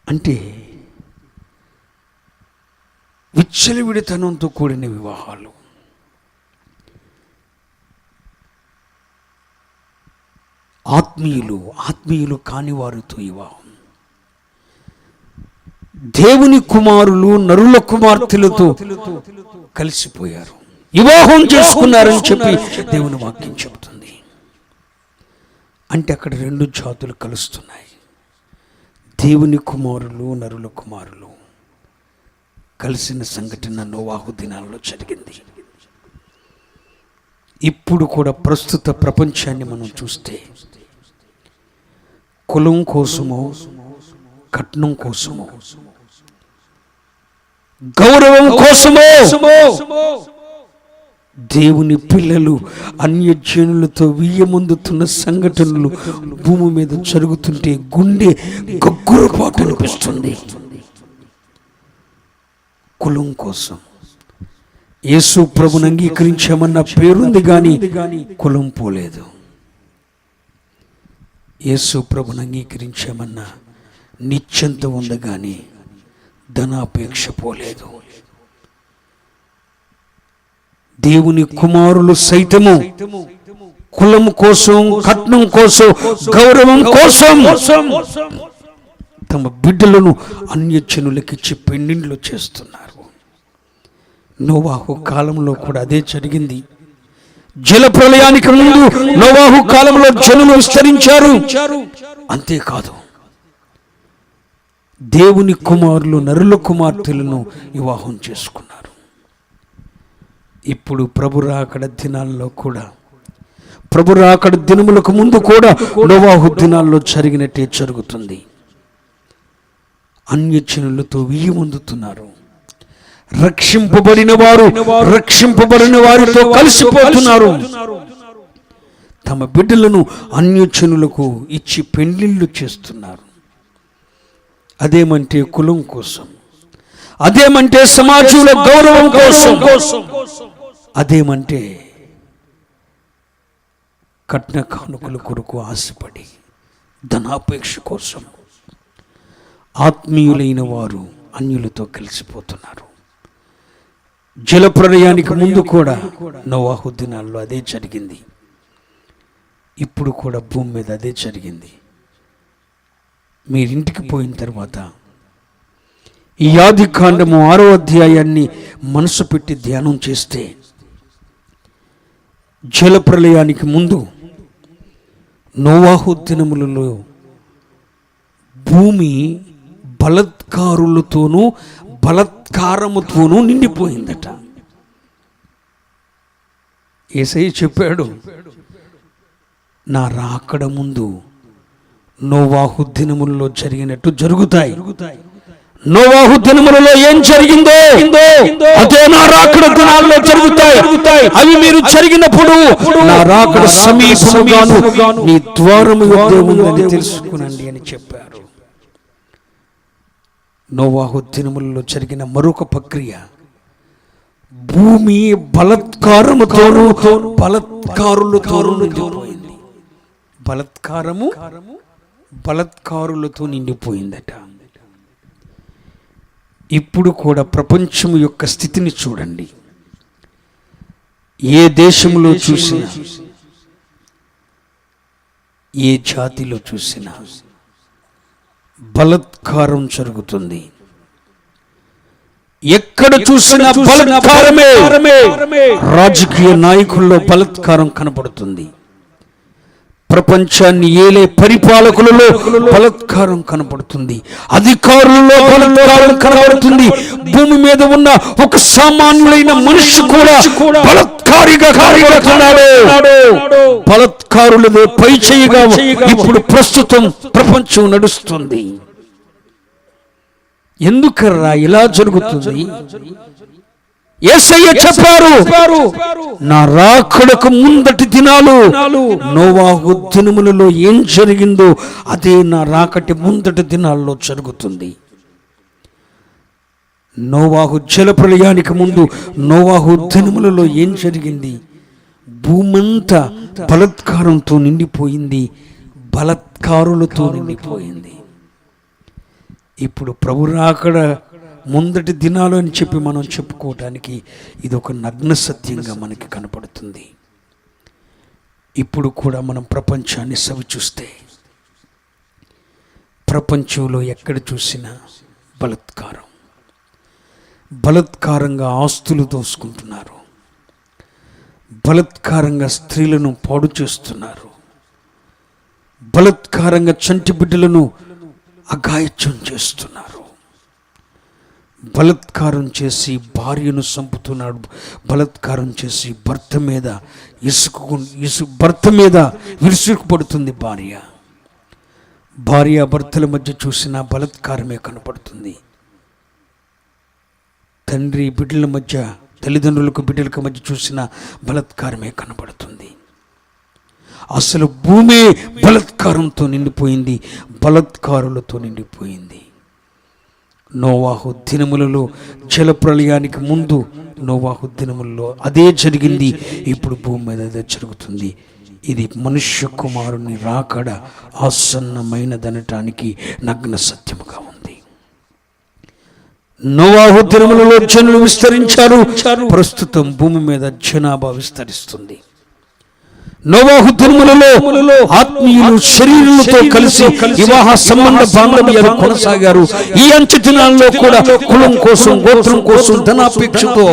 అంటే విచ్చలవిడితనంతో కూడిన వివాహాలు. ఆత్మీయులు కాని వారితో వివాహం. దేవుని కుమారులు నరుల కుమార్తెలతో కలిసిపోయారు, వివాహం చేసుకున్నారని చెప్పి దేవుని వాక్యం చెబుతుంది. అంటే అక్కడ రెండు జాతులు కలుస్తున్నాయి. దేవుని కుమారులు నరుల కుమారులు కలిసిన సంఘటన నోవాహు దినాల్లో జరిగింది. ఇప్పుడు కూడా ప్రస్తుత ప్రపంచాన్ని మనం చూస్తే కులం కోసమో కట్నం కోసమో గౌరవం కోసమో దేవుని పిల్లలు అన్యజనులతో వియ్యమందుతున్న సంఘటనలు భూమి మీద జరుగుతుంటే గుండె గగ్గురపాటు అనిపిస్తుంది. కులం కోసం యేసు ప్రభుని అంగీకరించామన్న పేరుంది కానీ కులం పోలేదు. యేసు ప్రభుని అంగీకరించామన్న నిత్యంత ఉంది కానీ ధనాపేక్ష పోలేదు. దేవుని కుమారులు సైతము కులం కోసం, కట్నం కోసం, గౌరవం కోసం తమ బిడ్డలను అన్యజనులకిచ్చి పెండిండ్లు చేస్తున్నారు. నోవాహు కాలంలో కూడా అదే జరిగింది. జలప్రళయానికి ముందు నోవాహు కాలంలో జనులు విస్తరించారు. అంతేకాదు దేవుని కుమారులు నరుల కుమార్తెలను వివాహం చేసుకున్నారు. ఇప్పుడు ప్రభు రాకడ దినాల్లో కూడా, ప్రభు రాకడ దినములకు ముందు కూడా నోవాహు దినాల్లో జరిగినట్టే జరుగుతుంది. అన్యజనులతో వియ్యమందుతున్నారు. రక్షింపబడిన వారితో కలిసిపోతున్నారు. తమ బిడ్డలను అన్యజనులకు ఇచ్చి పెండ్లిళ్ళు చేస్తున్నారు. అదేమంటే కులం కోసం, అదేమంటే సమాజంలో గౌరవం కోసం, అదేమంటే కట్న కానుకల కొరకు ఆశపడి ధనాపేక్ష కోసం ఆత్మీయులైన వారు అన్యులతో కలిసిపోతున్నారు. జలప్రళయానికి ముందు కూడా నోవాహు దినాల్లో అదే జరిగింది. ఇప్పుడు కూడా భూమి మీద అదే జరిగింది. మీరింటికి పోయిన తర్వాత ఈ ఆదికాండము 6వ అధ్యాయాన్ని మనసు పెట్టి ధ్యానం చేస్తే, జలప్రళయానికి ముందు నోవాహు దినములలో భూమి బలత్కారులతోనూ బలత్కారముతోనూ నిండిపోయిందట. యేసయ్య చెప్పాడు, నా రాకడ ముందు నోవాహు దినములలో జరిగినట్టు జరుగుతాయి. నోవాహు దినములలో ఏం జరిగిందో అదే నా రాకడ దినాల్లో జరుగుతాయి. అవి మీరు జరిగినప్పుడు నా రాకడ సమీపముగాను నీ ద్వారము యొద్ద ఉన్నది తెలుసుకునండి అని చెప్పారు. నోవాహు దినములలో జరిగిన మరొక ప్రక్రియ, భూమి బలత్కారముతోనూ బలత్కారులతోనూ నిండిపోయింది. బలత్కారులతో నిండిపోయిందట. ఇప్పుడు కూడా ప్రపంచం యొక్క స్థితిని చూడండి. ఏ దేశంలో చూసినా, ఏ జాతిలో చూసినా బలత్కారం జరుగుతుంది. ఎక్కడ చూసినా బలత్కారమే. రాజకీయ నాయకుల్లో బలత్కారం కనబడుతుంది. ప్రపంచాన్ని ఏలే పరిపాలకులలో బలత్కారం కనబడుతుంది. అధికారులలో బలత్కారం కనబడుతుంది. భూమి మీద ఉన్న ఒక సామాన్యులైన మనిషి కూడా బలత్కారిగా కనబడుతున్నాడు. బలత్కారులదే పై చేయిగా ఇప్పుడు ప్రస్తుతం ప్రపంచం నడుస్తుంది. ఎందుకర్రా ఇలా జరుగుతుంది? యేసయ్య చెప్పారు, నా రాకడకు ముందటి దినాలు నోవాహు దినములలో ఏం జరిగిందో అదే నా రాకటి ముందటి దినాల్లో జరుగుతుంది. నోవాహు జలప్రళయానికి ముందు నోవాహు దినములలో ఏం జరిగింది? భూమంతా బలత్కారంతో నిండిపోయింది, బలత్కారులతో నిండిపోయింది. ఇప్పుడు ప్రభు రాకడ ముందటి దినాలు అని చెప్పి మనం చెప్పుకోవటానికి ఇది ఒక నగ్న సత్యంగా మనకి కనపడుతుంది. ఇప్పుడు కూడా మనం ప్రపంచాన్ని సవి చూస్తే, ప్రపంచంలో ఎక్కడ చూసినా బలత్కారంగా ఆస్తులు దోసుకుంటున్నారు, బలత్కారంగా స్త్రీలను పాడు చేస్తున్నారు, బలత్కారంగా చంటి బిడ్డలను అఘాయిత్యం చేస్తున్నారు, బలత్కారం చేసి భార్యను చంపుతున్నాడు, బలత్కారం చేసి భర్త మీద విరుచుకుపడుతుంది భార్య భర్తల మధ్య చూసిన బలత్కారమే కనపడుతుంది. తండ్రి బిడ్డల మధ్య, తల్లిదండ్రులకు బిడ్డలకు మధ్య చూసిన బలత్కారమే కనపడుతుంది. అసలు భూమి బలత్కారంతో నిండిపోయింది, బలత్కారులతో నిండిపోయింది. నోవాహు దినములలో జలప్రళయానికి ముందు నోవాహు దినములలో అదే జరిగింది. ఇప్పుడు భూమి మీద అదే జరుగుతుంది. ఇది మనుష్య కుమారుని రాకడ ఆసన్నమైనదనటానికి నగ్న సత్యముగా ఉంది. నోవాహు దినములలో జనులు విస్తరించారు. ప్రస్తుతం భూమి మీద జనాభా విస్తరిస్తుంది. నోవాహు దినములలో ఆత్మీయులు శరీరులతో కలిసి వివాహ సంబంధ బాంధవ్యాలు కొనసాగారు. ఈ అంచె దినాల్లో కూడా కులం కోసం, గోత్రం కోసం, ధనాపేక్షతో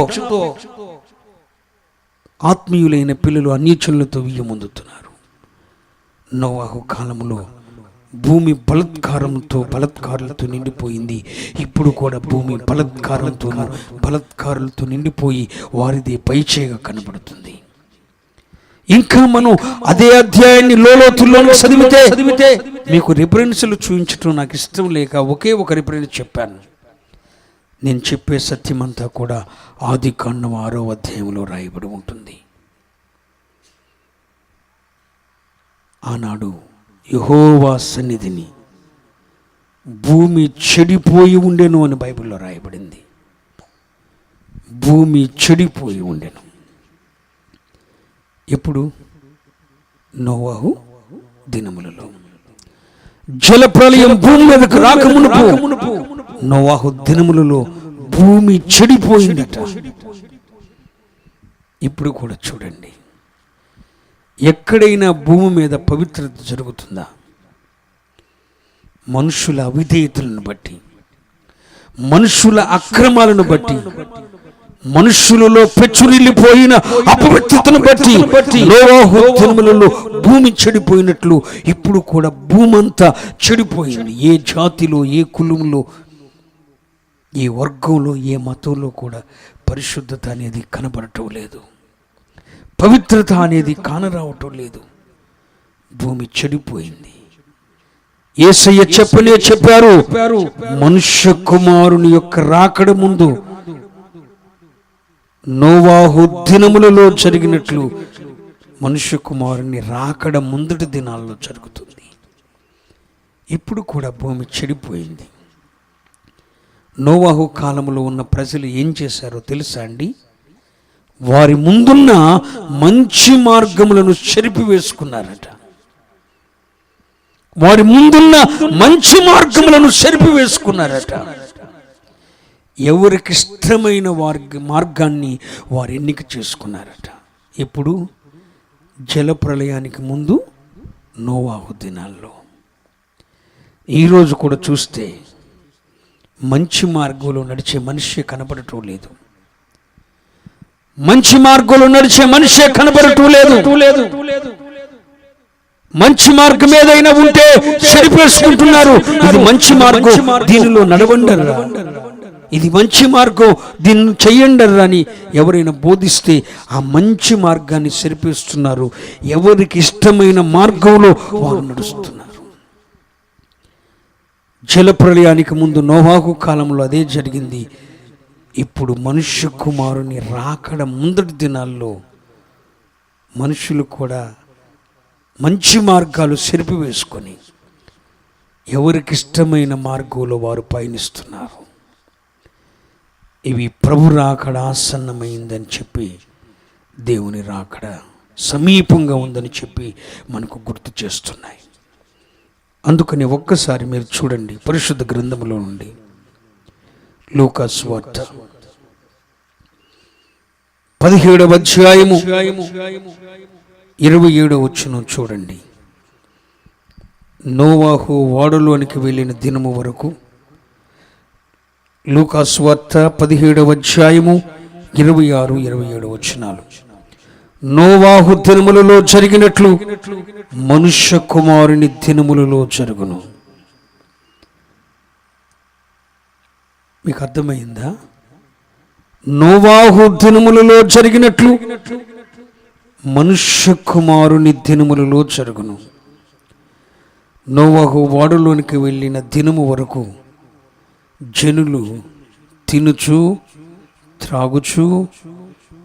ఆత్మీయులైన పిల్లలు అన్యచనులతో వియ్యమొందుతున్నారు. నోవాహు కాలములో భూమి బలత్కారులతో నిండిపోయింది. ఇప్పుడు కూడా భూమి బలత్కారులతో నిండిపోయి వారిది పైచేగా కనబడుతుంది. ఇంకా మనం అదే అధ్యాయాన్ని లోతుల్లో చదివితే మీకు రిఫరెన్స్లు చూపించడం నాకు ఇష్టం లేక ఒకే ఒక రిఫరెన్స్ చెప్పాను. నేను చెప్పే సత్యమంతా కూడా ఆదికాండం 6వ అధ్యాయంలో రాయబడి ఉంటుంది. ఆనాడు యెహోవా సన్నిధిని భూమి చెడిపోయి ఉండెను అని బైబిల్లో రాయబడింది. భూమి చెడిపోయి ఉండెను. ఎప్పుడు? నోవాహు దినములలో. జలప్రళయం భూమి మీదకు రాకమునుపు నోవాహు దినములలో భూమి చెడిపోయిందట. ఇప్పుడు కూడా చూడండి, ఎక్కడైనా భూమి మీద పవిత్రత జరుగుతుందా? మనుషుల అవిధేయతలను బట్టి, మనుషుల అక్రమాలను బట్టి, మనుషులలో పెచ్చురిల్లిపోయిన అపవిత్రతను బట్టి నోవాహు దినములలో భూమి చెడిపోయినట్లు ఇప్పుడు కూడా భూమి అంతా చెడిపోయింది. ఏ జాతిలో, ఏ కులంలో, ఏ వర్గంలో, ఏ మతంలో కూడా పరిశుద్ధత అనేది కనబడటం లేదు, పవిత్రత అనేది కానరావటం లేదు. భూమి చెడిపోయింది. యేసయ్య చెప్పారు, మనుష్య కుమారుని యొక్క రాకడ ముందు నోవాహు దినములలో జరిగినట్లు మనుష్య కుమారుని రాకడ ముందటి దినాల్లో జరుగుతుంది. ఇప్పుడు కూడా భూమి చెడిపోయింది. నోవాహు కాలంలో ఉన్న ప్రజలు ఏం చేశారో తెలుసా అండి? వారి ముందున్న మంచి మార్గములను చెరిపివేసుకున్నారట. వారి ముందున్న మంచి మార్గములను చెరిపివేసుకున్నారట. ఎవరికి ఇష్టమైన మార్గాన్ని వారు ఎన్నిక చేసుకున్నారట. ఇప్పుడు జలప్రళయానికి ముందు నోవాహు దినాల్లో. ఈరోజు కూడా చూస్తే మంచి మార్గంలో నడిచే మనిషి కనబడటం లేదు. మంచి మార్గంలో నడిచే మనిషే కనబడటం లేదు. మంచి మార్గం ఏదైనా ఉంటే చెరిపేసుకుంటున్నారు. ఇది మంచి మార్గం, దీనిలో నడవండర్రా, ఇది మంచి మార్గం, దీన్ని చెయ్యండర్రా అని ఎవరైనా బోధిస్తే ఆ మంచి మార్గాన్ని చెరిపేస్తున్నారు. ఎవరికి ఇష్టమైన మార్గంలో వారు నడుస్తున్నారు. జలప్రళయానికి ముందు నోవాహు కాలంలో అదే జరిగింది. ఇప్పుడు మనుష్య కుమారుని రాకడ ముందటి దినాల్లో మనుషులు కూడా మంచి మార్గాలు చెరిపివేసుకొని ఎవరికి ఇష్టమైన మార్గంలో వారు పయనిస్తున్నారు. ఇవి ప్రభు రాకడ ఆసన్నమైందని చెప్పి, దేవుని రాకడ సమీపంగా ఉందని చెప్పి మనకు గుర్తు చేస్తున్నాయి. అందుకని ఒక్కసారి మీరు చూడండి, పరిశుద్ధ గ్రంథంలో నుండి లూకా సువార్త 17వ అధ్యాయము 27వ వచనం చూడండి. నోవాహు ఓడలోనికి వెళ్ళిన దినము వరకు, లూకా సువార్త 17వ అధ్యాయము 26, 27 వచనాలు. నోవాహు దినములలో జరిగినట్లు మనుష్య కుమారుని దినములలో జరుగును. మీకు అర్థమైందా? నోవాహు దినములలో జరిగినట్లు మనుష్య కుమారుని దినములలో జరుగును. నోవాహు ఓడలోనికి వెళ్ళిన దినము వరకు జనులు తినుచు, త్రాగుచు,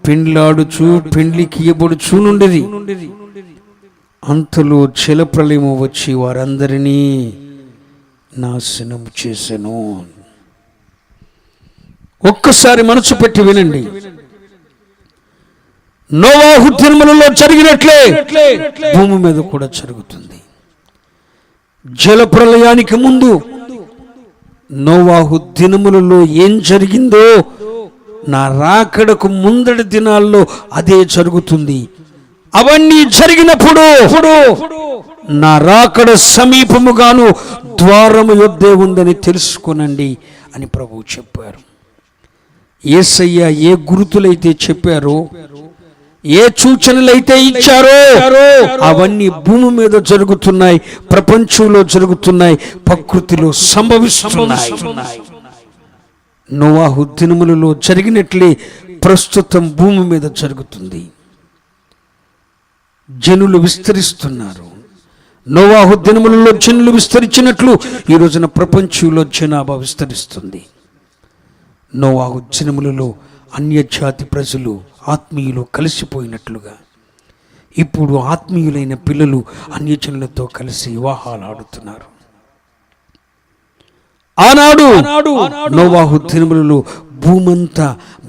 పెండ్లాడుచు, పెండ్లికి ఇయ్యబడుచు నుండిరి. అంతలో జలప్రళయము వచ్చి వారందరినీ నాశనం చేసెను. ఒక్కసారి మనసు పెట్టి వినండి. నోవాహు దినములలో జరిగినట్లే భూమి మీద కూడా జరుగుతుంది. జలప్రళయానికి ముందు నోవాహు దినములలో ఏం జరిగిందో నా రాకడకు ముందటి దినాల్లో అదే జరుగుతుంది. అవన్నీ జరిగినప్పుడు నా రాకడ సమీపముగాను ద్వారము యొద్దే ఉందని తెలుసుకొనండి అని ప్రభువు చెప్పారు. యేసయ్య ఏ గుర్తులైతే చెప్పారో, ఏ సూచనలైతే ఇచ్చారో అవన్నీ భూమి మీద జరుగుతున్నాయి, ప్రపంచంలో జరుగుతున్నాయి, ప్రకృతిలో సంభవిస్తున్నాయి. నోవాహు దినములలో జరిగినట్లే ప్రస్తుతం భూమి మీద జరుగుతుంది. జనులు విస్తరిస్తున్నారు. నోవాహు దినములలో జనులు విస్తరించినట్లు ఈ రోజున ప్రపంచంలో జనాభా విస్తరిస్తుంది. నోవాహు దినములలో అన్యజాతి ప్రజలు, ఆత్మీయులు కలిసిపోయినట్లుగా ఇప్పుడు ఆత్మీయులైన పిల్లలు అన్యజనులతో కలిసి వివాహాలు ఆడుతున్నారు. ఆనాడు నోవాహు దినములలో భూమంతా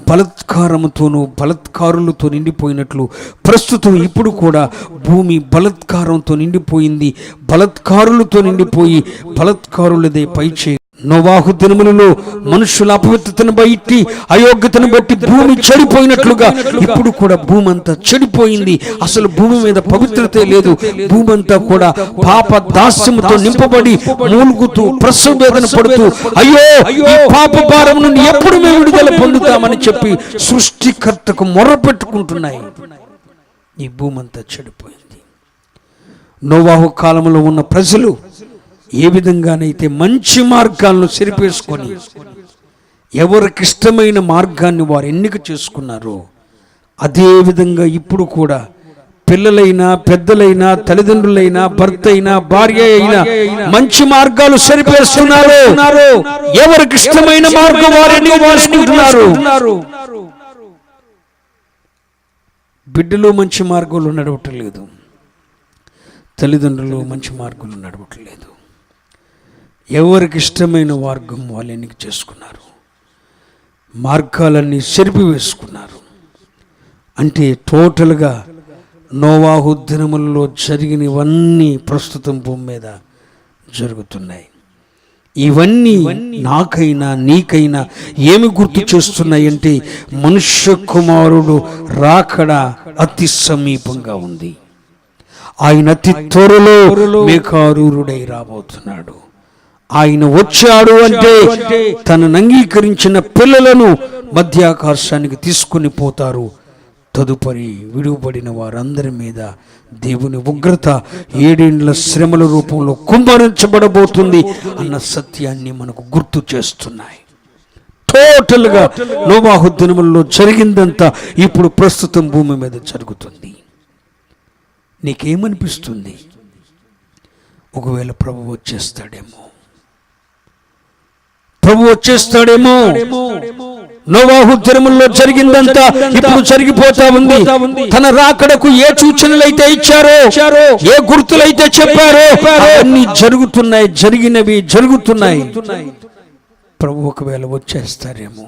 బలత్కారముతోనూ బలత్కారులతో నిండిపోయినట్లు ప్రస్తుతం ఇప్పుడు కూడా భూమి బలత్కారంతో నిండిపోయింది. బలత్కారులతో నిండిపోయి బలత్కారులదే పైచే నోవాహు దినములలో మనుషుల అపవిత్రతను బట్టి అయోగ్యతను బట్టి భూమి చెడిపోయినట్లుగా ఇప్పుడు కూడా భూమి అంతా చెడిపోయింది. అసలు భూమి మీద పవిత్రతే లేదు. భూమి అంతా కూడా పాప దాస్యముతో నింపబడి మూలుగుతూ ప్రసవ వేదన పడుతూ అయ్యో ఈ పాప భారం నుండి ఎప్పుడు మేము విడుదల పొందుతామని చెప్పి సృష్టికర్తకు మొర్ర పెట్టుకుంటున్నాయి. ఈ భూమి అంతా చెడిపోయింది. నోవాహు కాలంలో ఉన్న ప్రజలు ఏ విధంగానైతే మంచి మార్గాలను సరిపేసుకొని ఎవరికి ఇష్టమైన మార్గాన్ని వారు ఎన్నిక చేసుకున్నారో అదే విధంగా ఇప్పుడు కూడా పిల్లలైనా పెద్దలైనా తల్లిదండ్రులైనా భర్త అయినా భార్య అయినా మంచి మార్గాలు సరిపేస్తున్నారు. ఎవరికి ఇష్టమైన మార్గం వారు ఎన్నిక చేసుకుంటున్నారు. బిడ్డలు మంచి మార్గంలో నడవట్లేదు, తల్లిదండ్రులు మంచి మార్గంలో నడవట్లేదు. ఎవరికి ఇష్టమైన మార్గం వాళ్ళు ఎన్నిక చేసుకున్నారు, మార్గాలన్నీ చెరిపి వేసుకున్నారు. అంటే టోటల్గా నోవాహు దినములలో జరిగినవన్నీ ప్రస్తుతం భూమి మీద జరుగుతున్నాయి. ఇవన్నీ నాకైనా నీకైనా ఏమి గుర్తు చేస్తున్నాయంటే మనుష్య కుమారుడు రాకడ అతి సమీపంగా ఉంది. ఆయన అతి త్వరలో మేఘారూఢుడై రాబోతున్నాడు. ఆయన వచ్చాడు అంటే తనను అంగీకరించిన పిల్లలను మధ్యాకాశానికి తీసుకుని పోతారు. తదుపరి విడువబడిన వారందరి మీద దేవుని ఉగ్రత 7 ఏండ్ల శ్రమల రూపంలో కుమ్మరించబడబోతుంది అన్న సత్యాన్ని మనకు గుర్తు చేస్తున్నాయి. టోటల్గా నోవాహు దినములలో జరిగిందంతా ఇప్పుడు ప్రస్తుతం భూమి మీద జరుగుతుంది. నీకేమనిపిస్తుంది? ఒకవేళ ప్రభు వచ్చేస్తాడేమో, నోవాహు దినముల్లో జరిగిందంతా ఇప్పుడు జరిగిపోతా ఉంది. తన రాకడకు ఏ సూచనలైతే ఇచ్చారో, ఏ గుర్తులైతే చెప్పారో అన్నీ జరుగుతున్నాయి, జరిగినవి జరుగుతున్నాయి. ప్రభు ఒకవేళ వచ్చేస్తారేమో,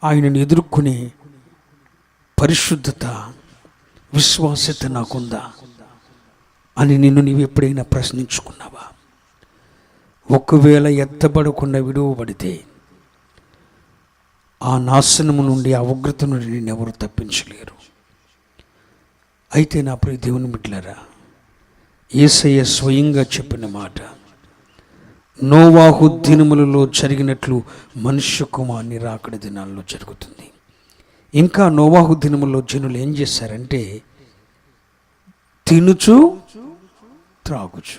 ఆయనను ఎదుర్కొనే పరిశుద్ధత విశ్వాసత నాకుందా అని నిన్ను నీవు ఎప్పుడైనా ప్రశ్నించుకున్నావా? ఒకవేళ ఎత్తబడకుండా విడువబడితే ఆ నాశనము నుండి, ఆ ఉగ్రత నుండి నేను ఎవరు తప్పించలేరు. అయితే నా ప్రియ దేవుని బిడ్డలారా, యేసయ్య స్వయంగా చెప్పిన మాట నోవాహు దినములలో జరిగినట్లు మనుష్య కుమారుని రాకడ దినాల్లో జరుగుతుంది. ఇంకా నోవాహు దినములలో జనులు ఏం చేశారంటే తినుచు త్రాగుచు.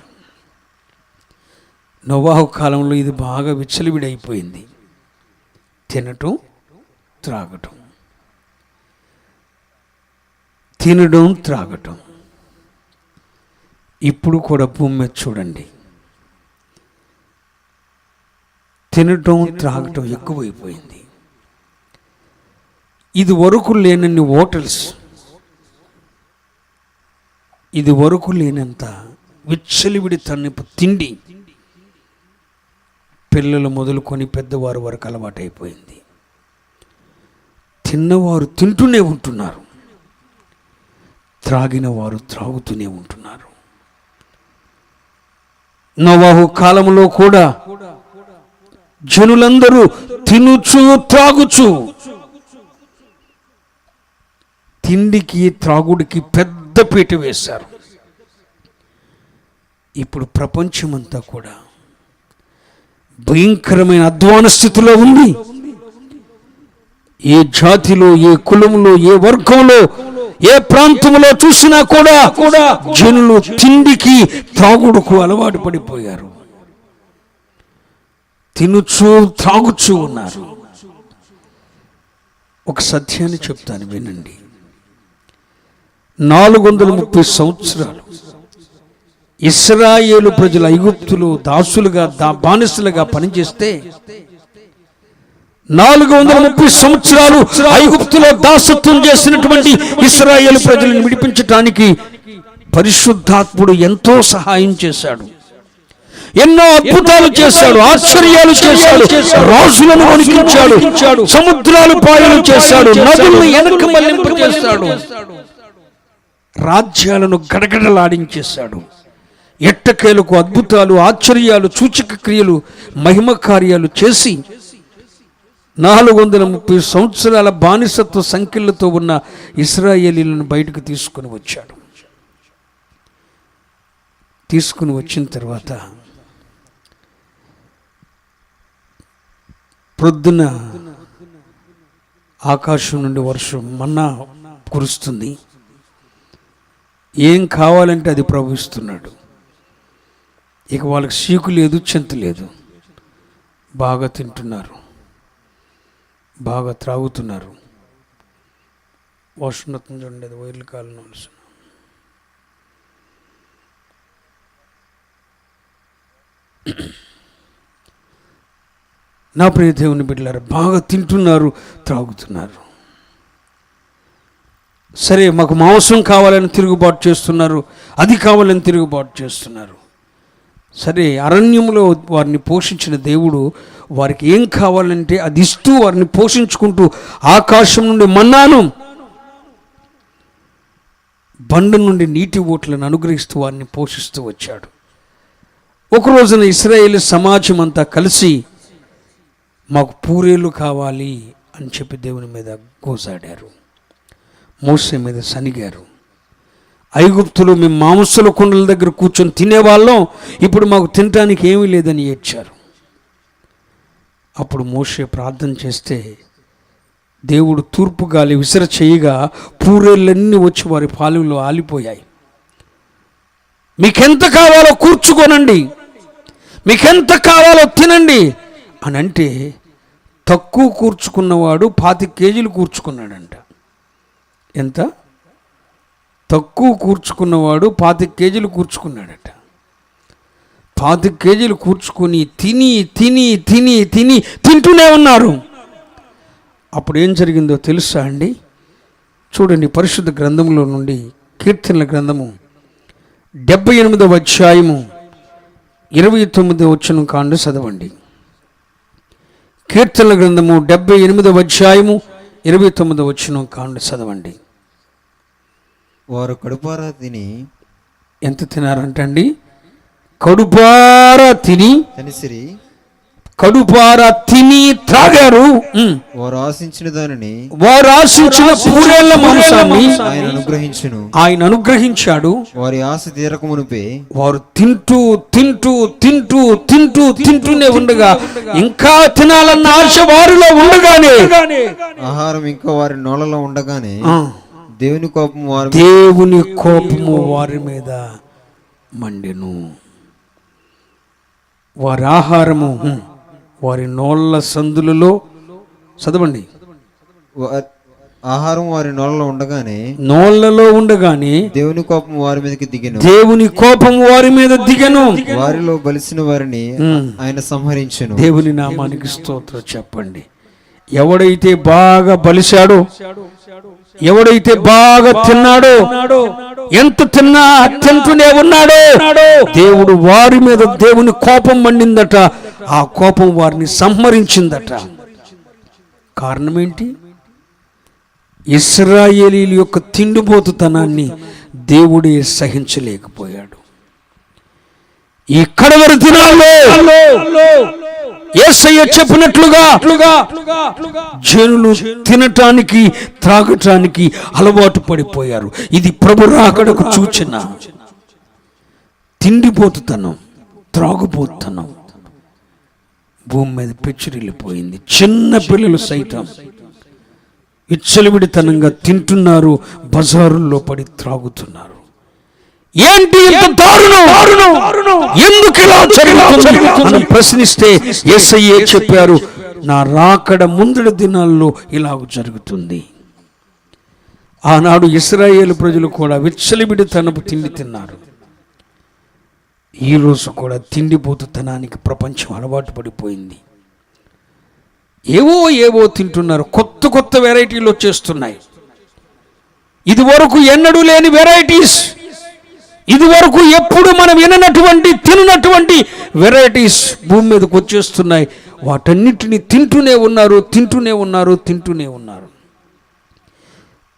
నోవాహు కాలంలో ఇది బాగా విచ్చలవిడైపోయింది. తినటం త్రాగటం, తినడం త్రాగటం. ఇప్పుడు కూడా భూమి మీద చూడండి, తినటం త్రాగటం ఎక్కువైపోయింది. ఇది వరకు లేనన్ని హోటల్స్, ఇది వరకు లేనంత విచ్చలివిడి తన్నపు తిండి పిల్లలు మొదలుకొని పెద్దవారు వరకు అలవాటైపోయింది. తిన్నవారు తింటూనే ఉంటున్నారు, త్రాగిన వారు త్రాగుతూనే ఉంటున్నారు. నోవాహు కాలంలో కూడా జనులందరూ తినుచు త్రాగుచు, తిండికి త్రాగుడికి పెద్ద పీట వేశారు. ఇప్పుడు ప్రపంచమంతా కూడా భయంకరమైన అధ్వాన స్థితిలో ఉంది. ఏ జాతిలో, ఏ కులంలో, ఏ వర్గంలో, ఏ ప్రాంతంలో చూసినా కూడా జనులు తిండికి త్రాగుడుకు అలవాటు పడిపోయారు. తినుచు త్రాగుచూ ఉన్నారు. ఒక సత్యాన్ని చెప్తాను వినండి. 430 సంవత్సరాలు ఇశ్రాయేలు ప్రజలు ఐగుప్తులు దాసులుగా బానిసలుగా పనిచేస్తే 430 సంవత్సరాలు ఐగుప్తులో దాసత్వం చేసినటువంటి ఇశ్రాయేలు ప్రజలను విడిపించటానికి పరిశుద్ధాత్ముడు ఎంతో సహాయం చేశాడు. ఎన్నో అద్భుతాలు చేశాడు, ఆశ్చర్యాలు చేశాడు, రాజులను వణికించాడు, సముద్రాలు పాయలు చేశాడు, నదులను వెనక్కి మళ్లింపు చేశాడు, రాజ్యాలను గడగడలాడించేశాడు. ఎట్టకేలకు అద్భుతాలు, ఆశ్చర్యాలు, సూచక క్రియలు, మహిమ కార్యాలు చేసి 430 సంవత్సరాల బానిసత్వ సంఖ్యలతో ఉన్న ఇశ్రాయేలీలను బయటకు తీసుకుని వచ్చాడు. తీసుకుని వచ్చిన తర్వాత ప్రొద్దున ఆకాశం నుండి వర్షం మన్నా కురుస్తుంది. ఏం కావాలంటే అది ప్రభు ఇస్తున్నాడు. ఇక వాళ్ళకి సీకు లేదు, చింత లేదు. బాగా తింటున్నారు, బాగా త్రాగుతున్నారు. వర్షం చూడండి, వైర్లు కాలం వలసిన. నా ప్రియ దేవుని బిడ్డలారా, బాగా తింటున్నారు, త్రాగుతున్నారు. సరే, మాకు మాంసం కావాలని తిరుగుబాటు చేస్తున్నారు, అది కావాలని తిరుగుబాటు చేస్తున్నారు. సరే, అరణ్యంలో వారిని పోషించిన దేవుడు వారికి ఏం కావాలంటే అది ఇస్తూ వారిని పోషించుకుంటూ ఆకాశం నుండి మన్నాను, బండ నుండి నీటి ఓట్లను అనుగ్రహిస్తూ వారిని పోషిస్తూ వచ్చాడు. ఒక రోజున ఇశ్రాయేలు సమాజం అంతా కలిసి మాకు పూరేలు కావాలి అని చెప్పి దేవుని మీద గోజాడారు, మోసే మీద సనిగారు. ఐగుప్తులు మేము మాంసల కుండల దగ్గర కూర్చొని తినేవాళ్ళం, ఇప్పుడు మాకు తినటానికి ఏమీ లేదని ఏడ్చారు. అప్పుడు మోషే ప్రార్థన చేస్తే దేవుడు తూర్పు గాలి విసిర చేయగా పూరేళ్ళన్నీ వచ్చి వారి పాలెంలో ఆలిపోయాయి. మీకెంత కావాలో కూర్చుకోనండి, మీకెంత కావాలో తినండి అని అంటే తక్కువ కూర్చుకున్నవాడు 25 కేజీలు కూర్చుకున్నాడంట. ఎంత? తక్కువ కూర్చుకున్నవాడు 25 కేజీలు కూర్చుకున్నాడట. 25 కేజీలు కూర్చుకొని తిని తిని తిని తిని తింటూనే ఉన్నారు. అప్పుడు ఏం జరిగిందో తెలుసా అండి? చూడండి, పరిశుద్ధ గ్రంథంలో నుండి కీర్తనల గ్రంథము 78వ అధ్యాయము 29వ వచనం కాండు చదవండి. కీర్తనల గ్రంథము 78వ అధ్యాయము 29వ వచనం కాండు చదవండి. వారు కడుపారా తిని, ఎంత తినారంటండి? కడుపారా తిని, తనిసిరి, కడుపారా తిని త్రాగారు. వారు ఆశించిన దానిని, వారు ఆశించిన పూరేళ్ల మాంసాన్ని ఆయన అనుగ్రహించాడు. వారి ఆశ తీరక మునిపే వారు తింటూ తింటూ తింటూ తింటూ తింటూనే ఉండగా, ఇంకా తినాలన్న ఆశ వారిలో ఉండగానే, ఆహారం ఇంకా వారి నోళ్ళలో ఉండగానే దేవుని కోపము వారి మీద మండెను. వారి ఆహారము వారి నోళ్ళ సందులలో, చదవండి, ఆహారం వారి నోళ్ళలో ఉండగానే, దేవుని కోపం వారి మీదకి దిగెను. దేవుని కోపం వారి మీద దిగెను. వారిలో బలిసిన వారిని ఆయన సంహరించెను. దేవుని నామానికి స్తోత్రం చెప్పండి. ఎవడైతే బాగా బలిశాడో, ఎవడైతే బాగా తిన్నాడో, ఎంత తిన్నా తింటూనే ఉన్నాడో, దేవుడు వారి మీద దేవుని కోపం మండిందట. ఆ కోపం వారిని సంహరించిందట. కారణం ఏంటి? ఇశ్రాయేలీయుల యొక్క తిండిపోతుతనాన్ని దేవుడే సహించలేకపోయాడు. ఈ కడవరి దినాల్లో యేసయ్య చెప్పినట్లుగా జనులు తినటానికి త్రాగటానికి అలవాటు పడిపోయారు. ఇది ప్రభు రాకడకు సూచన. తిండిపోతుతనం, త్రాగుపోతుతనం భూమి మీద పెచ్చురిల్లిపోయింది. చిన్న పిల్లలు సైతం విచ్చలవిడితనంగా తింటున్నారు, బజారుల్లో పడి త్రాగుతున్నారు. ఏంటి ఇంత దారుణం? ఎందుకు ఇలా జరుగుతుంది అని ప్రశ్నిస్తే యేసయ్యే చెప్పారు, నా రాకడ ముందటి దినాల్లో ఇలాగ జరుగుతుంది. ఆనాడు ఇశ్రాయేలు ప్రజలు కూడా విచ్చలవిడితనపు తిండి తిన్నారు. ఈరోజు కూడా తిండిపోతుతనానికి ప్రపంచం అలవాటు పడిపోయింది. ఏవో తింటున్నారు. కొత్త కొత్త వెరైటీలు వచ్చేస్తున్నాయి. ఇది వరకు ఎన్నడూ లేని వెరైటీస్, ఇది వరకు ఎప్పుడు మనం విననటువంటి తిననటువంటి వెరైటీస్ భూమి మీదకి వచ్చేస్తున్నాయి. వాటన్నిటిని తింటూనే ఉన్నారు.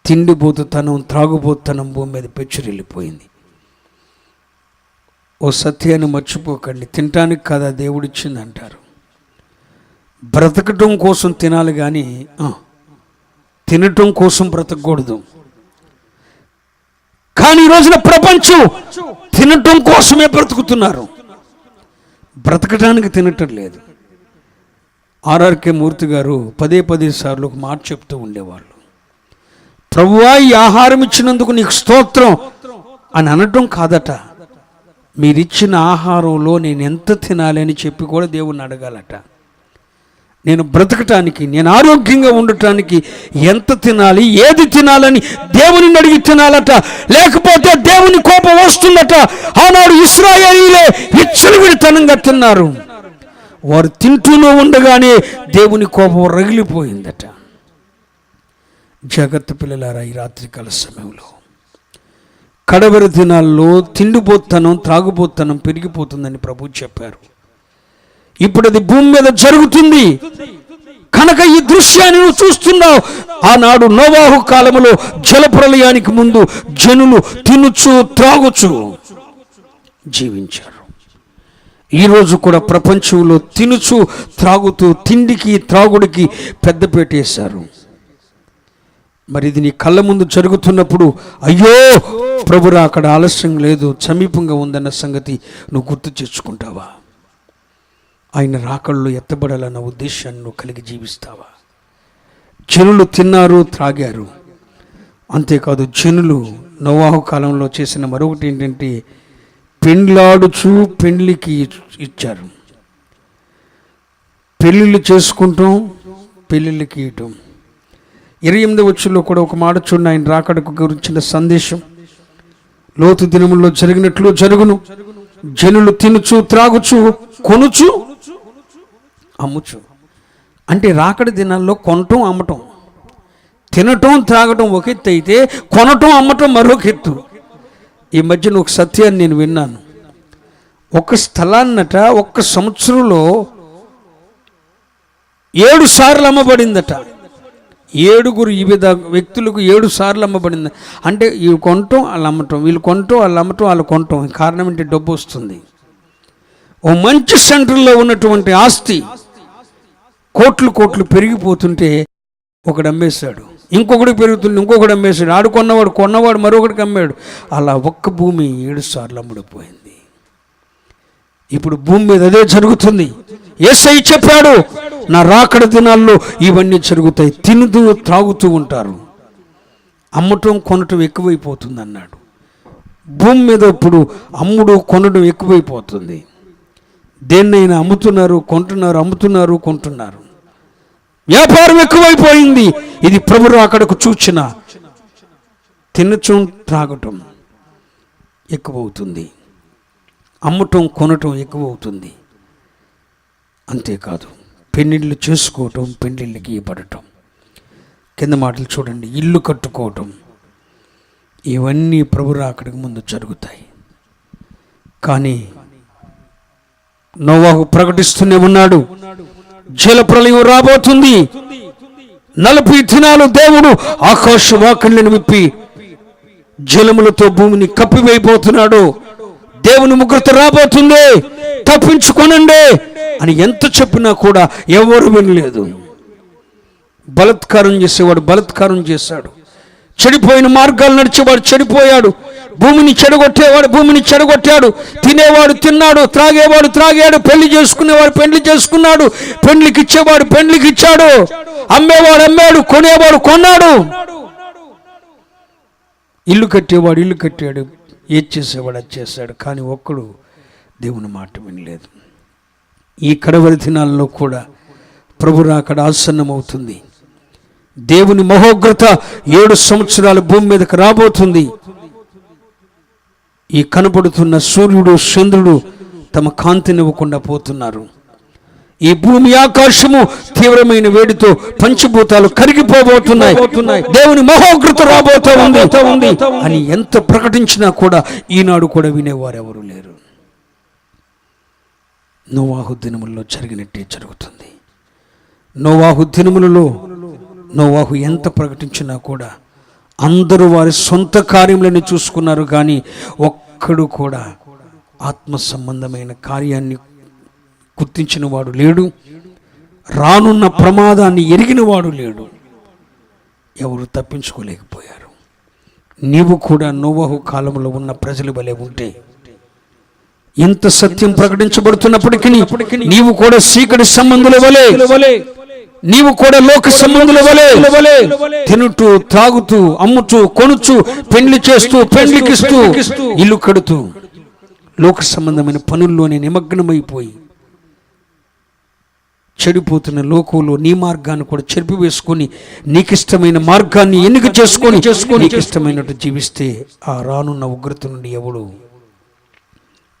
తిండిపోతుతనం, త్రాగుబోతుతనం భూమి మీద పెచ్చురిల్లిపోయింది. ఓ సత్యాన్ని మర్చిపోకండి, తినటానికి కదా దేవుడిచ్చింది అంటారు. బ్రతకటం కోసం తినాలి కానీ తినటం కోసం బ్రతకూడదు. కానీ ఈ రోజున ప్రపంచం తినటం కోసమే బ్రతుకుతున్నారు, బ్రతకటానికి తినటం లేదు. ఆర్ఆర్కే మూర్తి గారు పదే సార్లు ఒక మాట చెప్తూ ఉండేవాళ్ళు, ప్రభువా ఈ ఆహారం ఇచ్చినందుకు నీకు స్తోత్రం అని అనటం కాదట, మీరిచ్చిన ఆహారంలో నేను ఎంత తినాలి అని చెప్పి కూడా దేవుణ్ణి అడగాలట. నేను బ్రతకటానికి, నేను ఆరోగ్యంగా ఉండటానికి ఎంత తినాలి, ఏది తినాలని దేవుని అడిగి తినాలట, లేకపోతే దేవుని కోపం వస్తుందట. ఆనాడు ఇశ్రాయేలీలే విచ్చలవిడితనంగా తిన్నారు, వారు తింటూనే ఉండగానే దేవుని కోపం రగిలిపోయిందట. జాగ్రత్త పిల్లలారా, ఈ రాత్రికాల సమయంలో కడవరి దినాల్లో తిండిపోతనం, త్రాగుబోతనం పెరిగిపోతుందని ప్రభు చెప్పారు. ఇప్పుడు అది భూమి మీద జరుగుతుంది కనుక ఈ దృశ్యాన్ని నువ్వు చూస్తున్నావు. ఆనాడు నోవాహు కాలములో జలప్రలయానికి ముందు జనులు తినుచు త్రాగుచు జీవించారు. ఈరోజు కూడా ప్రపంచంలో తినుచు త్రాగుతూ తిండికి త్రాగుడికి పెద్దపీట వేశారు. మరి ఇది నీ కళ్ళ ముందు జరుగుతున్నప్పుడు అయ్యో ప్రభురా అక్కడ ఆలస్యం లేదు, సమీపంగా ఉందన్న సంగతి నువ్వు గుర్తు తెచ్చుకుంటావా? ఆయన రాకళ్ళు ఎత్తబడాలన్న ఉద్దేశాన్ని నువ్వు కలిగి జీవిస్తావా? జనులు తిన్నారు, త్రాగారు. అంతేకాదు జనులు నోవాహు కాలంలో చేసిన మరొకటి ఏంటంటే పెండ్లాడుచు పెండ్లికి ఇచ్చారు. పెళ్ళిళ్ళు చేసుకుంటాం, పెళ్ళిళ్ళకి ఇవ్వటం. 28వ వచనంలో కూడా ఒక మాట చూడండి, ఆయన రాకడకు గురించిన సందేశం. లోతు దినముల్లో జరిగినట్లు జరుగును, జనులు తినుచు త్రాగుచు కొనుచు అమ్ముచు. అంటే రాకడి దినాల్లో కొనటం అమ్మటం, తినటం త్రాగటం ఒక ఎత్తు అయితే కొనటం అమ్మటం మరొక ఎత్తు. ఈ మధ్యన ఒక సత్యాన్ని నేను విన్నాను. ఒక స్థలాన్నట ఒక్క సంవత్సరంలో 7 సార్లు అమ్మబడిందట. 7 వివిధ వ్యక్తులకు 7 సార్లు అమ్మబడింది. అంటే వీళ్ళు కొనటం వాళ్ళు అమ్మటం, వీళ్ళు కొనటం వాళ్ళు అమ్మటం, వాళ్ళు కొనటం. కారణం ఏంటి? డబ్బు వస్తుంది. ఓ మంచి సెంటర్లో ఉన్నటువంటి ఆస్తి కోట్లు పెరిగిపోతుంటే ఒకడు అమ్మేశాడు, ఇంకొకటి పెరుగుతుంది, ఇంకొకటి అమ్మేశాడు, ఆడు కొన్నవాడు మరొకటికి అమ్మాడు. అలా ఒక్క భూమి 7 సార్లు అమ్ముడిపోయింది. ఇప్పుడు భూమి మీద అదే జరుగుతుంది. యేసయ్య చెప్పాడు, నా రాకడ దినాల్లో ఇవన్నీ జరుగుతాయి. తినుతూ త్రాగుతూ ఉంటారు, అమ్మటం కొనటం ఎక్కువైపోతుంది అన్నాడు. భూమి మీద ఇప్పుడు అమ్ముడు కొనడం ఎక్కువైపోతుంది. దేన్నైనా అమ్ముతున్నారు, కొంటున్నారు, అమ్ముతున్నారు, కొంటున్నారు. వ్యాపారం ఎక్కువైపోయింది. ఇది ప్రభు రాకడకు సూచన. తినటం త్రాగటం ఎక్కువవుతుంది, అమ్మటం కొనటం ఎక్కువవుతుంది. అంతేకాదు పెళ్ళిళ్ళు చేసుకోవటం, పెళ్ళిళ్ళకి ఇవ్వబడటం. కింద మాటలు చూడండి, ఇల్లు కట్టుకోవటం, ఇవన్నీ ప్రభు రాకడకు ముందు జరుగుతాయి. కానీ నోవాహు ప్రకటిస్తూనే ఉన్నాడు, జలప్రలయం రాబోతుంది. 40 దినాలు దేవుడు ఆకాశ వాకిళ్లను విప్పి జలములతో భూమిని కప్పివేయబోతున్నాడు. దేవుని ఉగ్రత రాబోతుంది, తప్పించుకోనండి అని ఎంత చెప్పినా కూడా ఎవరు వినలేదు. బలాత్కారం చేసేవాడు బలాత్కారం చేశాడు, చెడిపోయిన మార్గాలు నడిచేవాడు చెడిపోయాడు, భూమిని చెడగొట్టేవాడు భూమిని చెడగొట్టాడు, తినేవాడు తిన్నాడు, త్రాగేవాడు త్రాగాడు, పెళ్లి చేసుకునేవాడు పెళ్లి చేసుకున్నాడు, పెళ్లికి ఇచ్చేవాడు పెళ్లికి ఇచ్చాడు, అమ్మేవాడు అమ్మాడు, కొనేవాడు కొన్నాడు, ఇల్లు కట్టేవాడు ఇల్లు కట్టాడు, ఏది చేసేవాడు అది చేశాడు. కానీ ఒక్కడు దేవుని మాట వినలేదు. ఈ కడవరి దినాల్లో కూడా ప్రభు రాకడ ఆసన్నమవుతుంది. దేవుని మహోగ్రత 7 సంవత్సరాలు భూమి మీదకి రాబోతుంది. ఈ కనబడుతున్న సూర్యుడు చంద్రుడు తమ కాంతినివ్వకుండా పోతున్నారు. ఈ భూమి ఆకాశము తీవ్రమైన వేడితో పంచభూతాలు కరిగిపోబోతున్నాయి. దేవుని మహోగ్రత రాబోతూ ఉంది అని ఎంత ప్రకటించినా కూడా ఈనాడు కూడా వినేవారు ఎవరు లేరు. నోవాహు దినములలో జరిగినట్టే జరుగుతుంది. నోవాహు దినములలో నోవాహు ఎంత ప్రకటించినా కూడా అందరూ వారి సొంత కార్యములని చూసుకున్నారు, కానీ ఒక్కడు కూడా ఆత్మ సంబంధమైన కార్యాన్ని గుర్తించిన వాడు లేడు, రానున్న ప్రమాదాన్ని ఎరిగిన వాడు లేడు. ఎవరు తప్పించుకోలేకపోయారు. నీవు కూడా నోవహు కాలంలో ఉన్న ప్రజల వలె ఉంటే, ఎంత సత్యం ప్రకటించబడుతున్నప్పటికీ నీవు కూడా చీకటి సంబంధుల వలె, నీవు కూడా లోక సంబంధుల వలె తినుతూ త్రాగుతూ అమ్ముతూ కొనుచు పెండ్లి చేస్తూ పెండ్లికిస్తూ ఇల్లు కడుతూ లోక సంబంధమైన పనుల్లోనే నిమగ్నమైపోయి చెడిపోతున్న లోకంలో నీ మార్గాన్ని కూడా చెరిపివేసుకొని నీకిష్టమైన మార్గాన్ని ఎన్నిక చేసుకొని నీకిష్టమైనట్టు జీవిస్తే ఆ రానున్న ఉగ్రత నుండి ఎవడు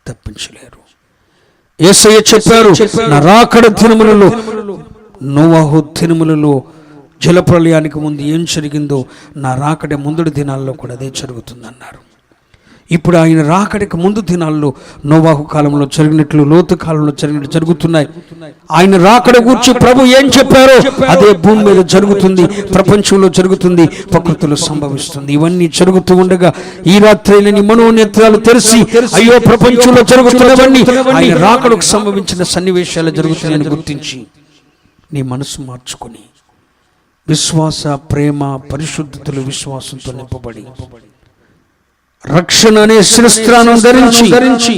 తప్పించలేరు. యేసయ్య చెప్పారు, నా రాకడ దినములలో, నోవహు దినములలో జలప్రళయానికి ముందు ఏం జరిగిందో నా రాకడ ముందటి దినాల్లో కూడా అదే జరుగుతుందన్నారు. ఇప్పుడు ఆయన రాకడికి ముందు దినాల్లో నోవహు కాలంలో జరిగినట్లు లోతు కాలంలో జరిగినట్లు జరుగుతున్నాయి. ఆయన రాకడ గురించి ప్రభు ఏం చెప్పారో అదే భూమి మీద జరుగుతుంది, ప్రపంచంలో జరుగుతుంది, ప్రకృతిలో సంభవిస్తుంది. ఇవన్నీ జరుగుతూ ఉండగా ఈ రాత్రి నీ మనోనేత్రాలు తెరిచి, అయ్యో ప్రపంచంలో జరుగుతున్నవన్నీ ఆయన రాకడకు సంభవించిన సన్నివేశాలు జరుగుతున్నాయని గుర్తించి నీ మనసు మార్చుకొని విశ్వాస, ప్రేమ, పరిశుద్ధతలు విశ్వాసంతో నింపబడి రక్షణ అనే శిరస్త్రానం ధరించి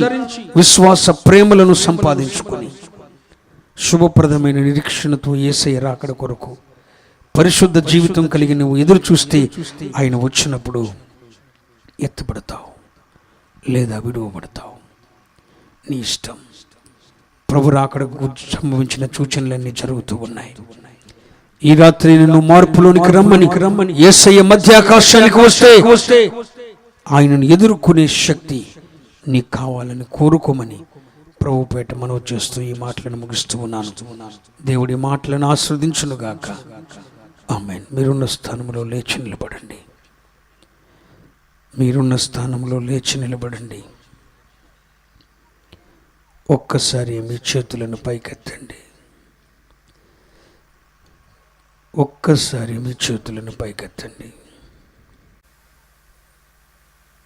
విశ్వాస ప్రేమలను సంపాదించుకొని శుభప్రదమైన నిరీక్షణతో యేసయ్య రాకడ కొరకు పరిశుద్ధ జీవితం కలిగి నువ్వు ఎదురు చూస్తే ఆయన వచ్చినప్పుడు ఎత్తబడతావు లేదా విడువబడతావు, నీ ఇష్టం. ప్రభు రాకడకు సంభవించిన సూచనలన్నీ జరుగుతూ ఉన్నాయి. ఈ రాత్రి నిన్ను మార్పులోనికి రమ్మని యేసయ్య మధ్య ఆకాశానికి వస్తే ఆయనను ఎదుర్కొనే శక్తి నీకు కావాలని కోరుకోమని ప్రభుపేట మనవి చేస్తూ ఈ మాటలను ముగిస్తూ ఉన్నాను. దేవుడి మాటలను ఆస్వాదించునుగాక. ఆమేన్. మీరున్న స్థానంలో లేచి నిలబడండి. మీరున్న స్థానంలో లేచి నిలబడండి. ఒక్కసారి మీ చేతులను పైకెత్తండి. ఒక్కసారి మీ చేతులను పైకెత్తండి.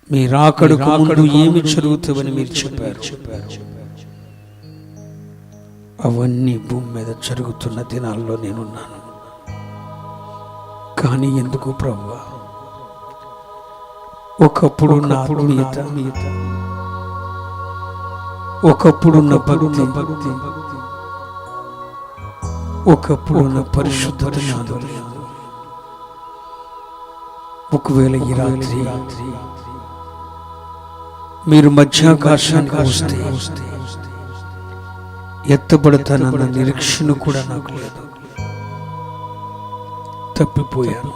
మీ రాకడకు ముందు ఏమి జరుగుతుందని మీరు చెప్పారు. అవన్నీ భూమి మీద జరుగుతున్న దినాల్లో నేనున్నాను. కానీ ఎందుకు ప్రభువా, ఒకప్పుడు నా ఆత్మీయత, ఒకప్పుడున్న భక్తి, ఒకప్పుడున్న పరిశుద్ధత నాలో లేదు. ఒకవేళ ఈ రాత్రి మీరు మధ్యాకాశానికి వస్తే ఎత్తబడతానన్న నిరీక్షణ కూడా నాకు లేదు. తప్పిపోయాను.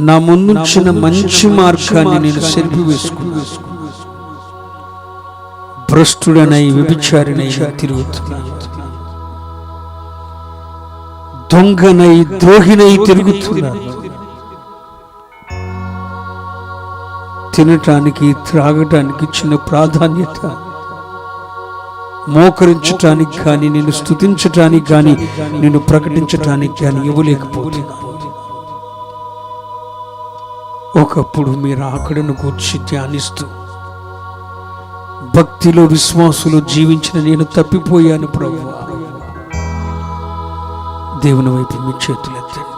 నా ముందుంచిన మంచి మార్గాన్ని నేను సెల్పివేసుకున్నాను. భ్రష్టుడనై వ్యభిచారినై తిరుగుతున్నాను. దొంగనై ద్రోహినై తిరుగుతున్నాను. తినటానికి త్రాగటానికి ఇచ్చిన ప్రాధాన్యత మోకరించటానికి కానీ, నేను స్తుతించటానికి కానీ, నేను ప్రకటించటానికి కానీ ఇవ్వలేకపోతున్నాను. ఒకప్పుడు మీరు ఆకడను కూర్చి ధ్యానిస్తూ భక్తిలో విశ్వాసులో జీవించిన నేను తప్పిపోయాను ప్రభువా. దేవుని వైపు మీ చేతులెత్తండి.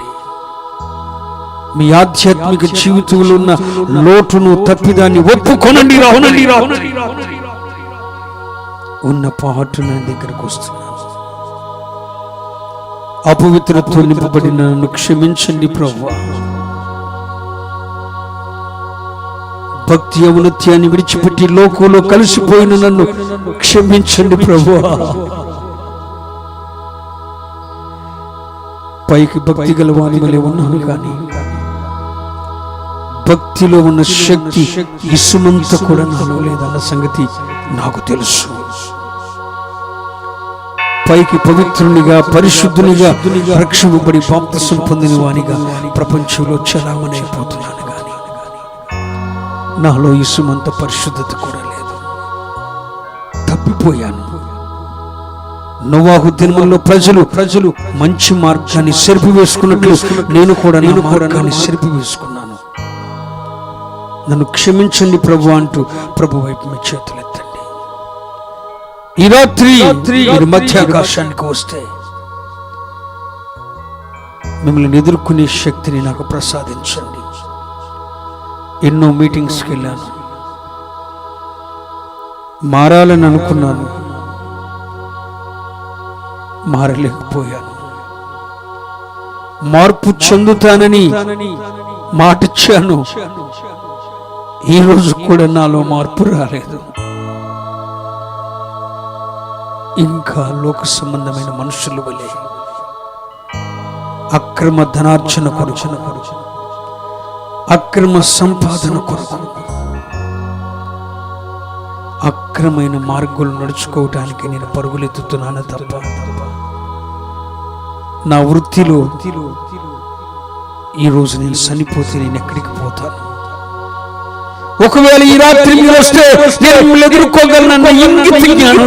మీ ఆధ్యాత్మిక జీవితంలో ఉన్న లోటును, తప్పిదాన్ని ఒప్పుకొనండి. ఉన్న పాటున దగ్గరకు వస్తున్నాను. అపవిత్రతో నింపబడిన నన్ను క్షమించండి ప్రభువా. భక్తి ఔన్నత్యాన్ని విడిచిపెట్టి లోకంలో కలిసిపోయిన నన్ను క్షమించండి ప్రభువా. పైకి భక్తి గల వాని వలె ఉన్నాను, కానీ భక్తిలో ఉన్న శక్తి ఇసుమంత కూడా నాలో లేదన్న సంగతి నాకు తెలుసు. పైకి పవిత్రునిగా, పరిశుద్ధునిగా, రక్షింపబడి బాప్తిసం పొందిన వానిగా ప్రపంచంలో చలామణైపోతున్నాను, కానీ నాలో ఇసుమంత పరిశుద్ధత కూడా లేదు. తప్పిపోయాను. నోవహు దినములలో ప్రజలు మంచి మార్గాన్ని సెరిపి వేసుకున్నట్లు నేను కూడా మార్గాన్ని సెరిపి వేసుకున్నాను. నన్ను క్షమించండి ప్రభు అంటూ ప్రభు వైపు మీ చేతులెత్తండి. ఈ రాత్రి మీరు మధ్యాకాశానికి వస్తే మిమ్మల్ని ఎదుర్కొనే శక్తిని నాకు ప్రసాదించండి. ఎన్నో మీటింగ్స్కి వెళ్ళాను, మారాలని అనుకున్నాను, మారలేకపోయాను. మార్పు చెందుతానని మాటిచ్చాను, ఈరోజు కూడా నాలో మార్పు రాలేదు. ఇంకా లోక సంబంధమైన మనుషుల వలె అక్రమ ధనార్జన కొరకు, అక్రమ సంపాదన కొరకు, అక్రమైన మార్గాలు నడుచుకోవటానికి నేను పరుగులెత్తుతున్నాను తప్ప నా వృత్తిలో ఈరోజు నేను చనిపోతే నేను ఎక్కడికి పోతాను? ఒకవేళ ఈ రాత్రి మీరు వస్తే నేను ఎదుర్కోగలనన్న ఇంగిత జ్ఞానం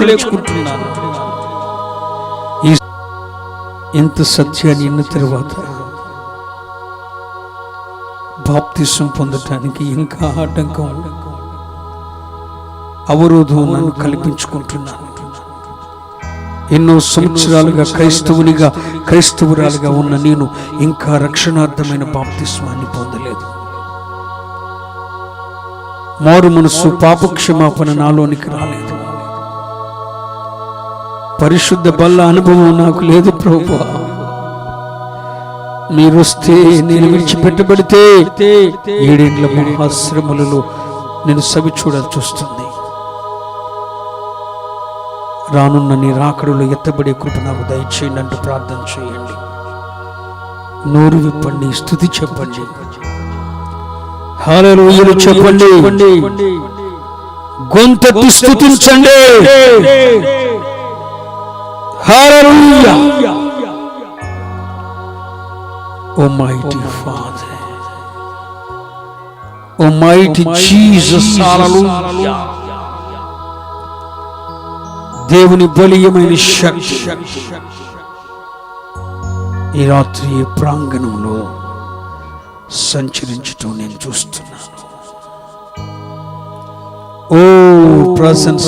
లేకుంటున్నాను. ఎంత సత్యాన్ని ఎన్న తర్వాత బాప్తిసం పొందటానికి ఇంకా ఆటంకం, అవరోధం నన్ను కల్పించుకుంటున్నాను. ఎన్నో సంవత్సరాలుగా క్రైస్తవురాలుగా ఉన్న నేను ఇంకా రక్షణార్థమైన బాప్తిస్మాన్ని పొందలేదు. మారు మనసు, పాపక్షమాపణ నాలోనికి రాలేదు. పరిశుద్ధ బల్ల అనుభవం నాకు లేదు ప్రభువా. మీరు వస్తే నేను విడిచిపెట్టబడితే 7 ఏళ్ల మహాశ్రమలలో నేను సవి చూడాల్సి వస్తుంది. రానున్న నీ రాకడలో ఎత్తబడే కృప నాకు దయచేయండి అంటూ ప్రార్థన చేయండి. నోరు విప్పండి, స్తుతి చెప్పండి, హల్లెలూయా చెప్పండి, గొంతెత్తి స్తుతించండి. హల్లెలూయా. Almighty Father, Almighty Jesus, hallelujah. దేవుని బలీయమైన శక్తి ఈ రాత్రి ప్రాంగణంలో సంచరించటం నేను చూస్తున్నాను. ఓ ప్రెసెన్స్,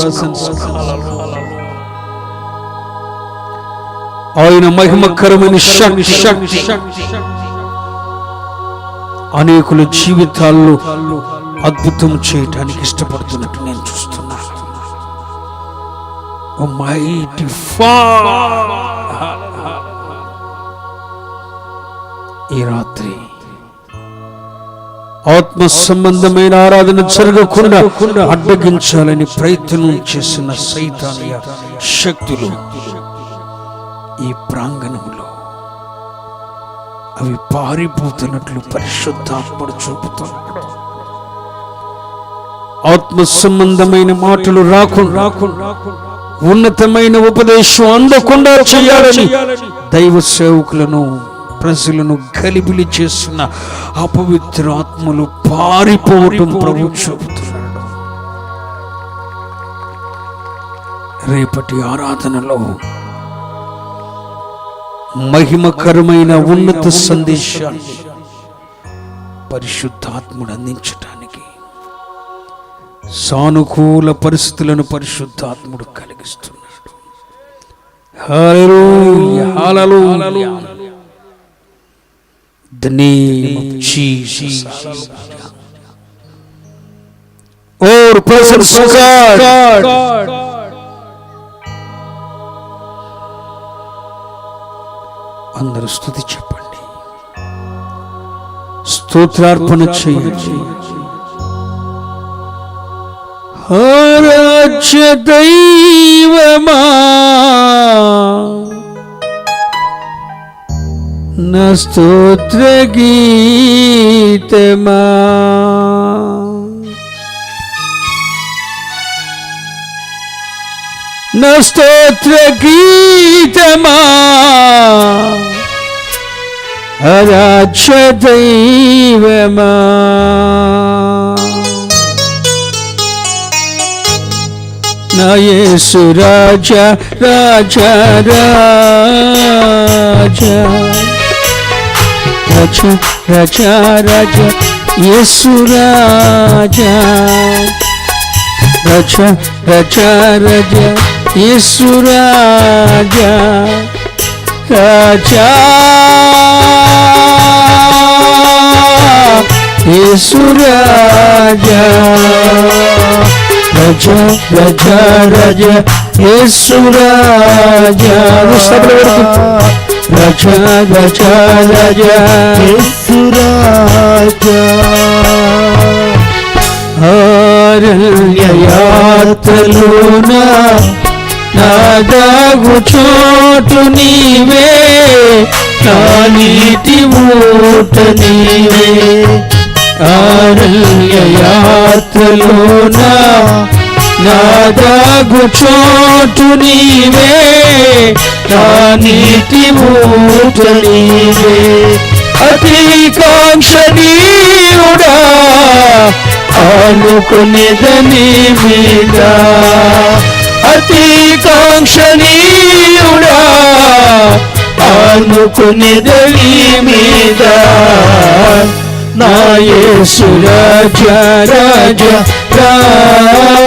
ఆయన మహిమకరమైన శక్తి అనేకుల జీవితాల్లో అద్భుతం చేయటానికి ఇష్టపడుతున్నట్టు నేను చూస్తున్నాను. Almighty Father, ఈ రాత్రి ఆత్మ సంబంధమైన ఆరాధన జరగకుండా అడ్డగించాలని ప్రయత్నం చేసిన సైతానీయ శక్తులు ఈ ప్రాంగణంలో అవి పారిపోతున్నట్లు పరిశుద్ధాత్ముడు చూపుతున్నాడు. ఆత్మ సంబంధమైన మాటలు రాకుండా, ఉన్నతమైన ఉపదేశం అందకుండా చేయాలని దైవ సేవకులను, ప్రజలను గలిబిలి చేస్తున్న అపవిత్ర ఆత్మలు పారిపోవటం ప్రభు చూపుతున్నాడు. రేపటి ఆరాధనలో మహిమకరమైన ఉన్నత సందేశాన్ని పరిశుద్ధాత్ముడు అందించటానికి సానుకూల పరిస్థితులను పరిశుద్ధాత్ముడు కలిగిస్తున్నాడు. హల్లెలూయా, హల్లెలూయా. The name of Jesus. Oh, presence of God. అందరూ స్తుతి చెప్పండి, స్తోత్రార్పణ చేయండి. ఆరాధ్య దైవమా నా స్తోత్ర గీతమా, నా స్తోత్ర గీతమా, ఆరాధ్య దైవమా, నా యేసు రాజా రాజా రాజా రాజా రాజా రాజా యేసు రాజా రజ రజ రజ యేసు రాజా రాజా యేసు రాజా రజ రజ రజ యేసు రాజా రజ రజ రజ యేసు రాజా అరణ్యయాత్రలోన నా దాగు చోటు నీవే, నా నీటి ఊట నీవే. అరణ్యయాత్రలోన నా దాగు చోటు నీవే, నా నీటి ఊట నీవే. అతి కాంక్షణీయుడా ఆనుకునేదని మీద, అతి కాంక్షణీయుడా ఆనుకునేదని మీద. నా యేసు రాజా రాజా రాజా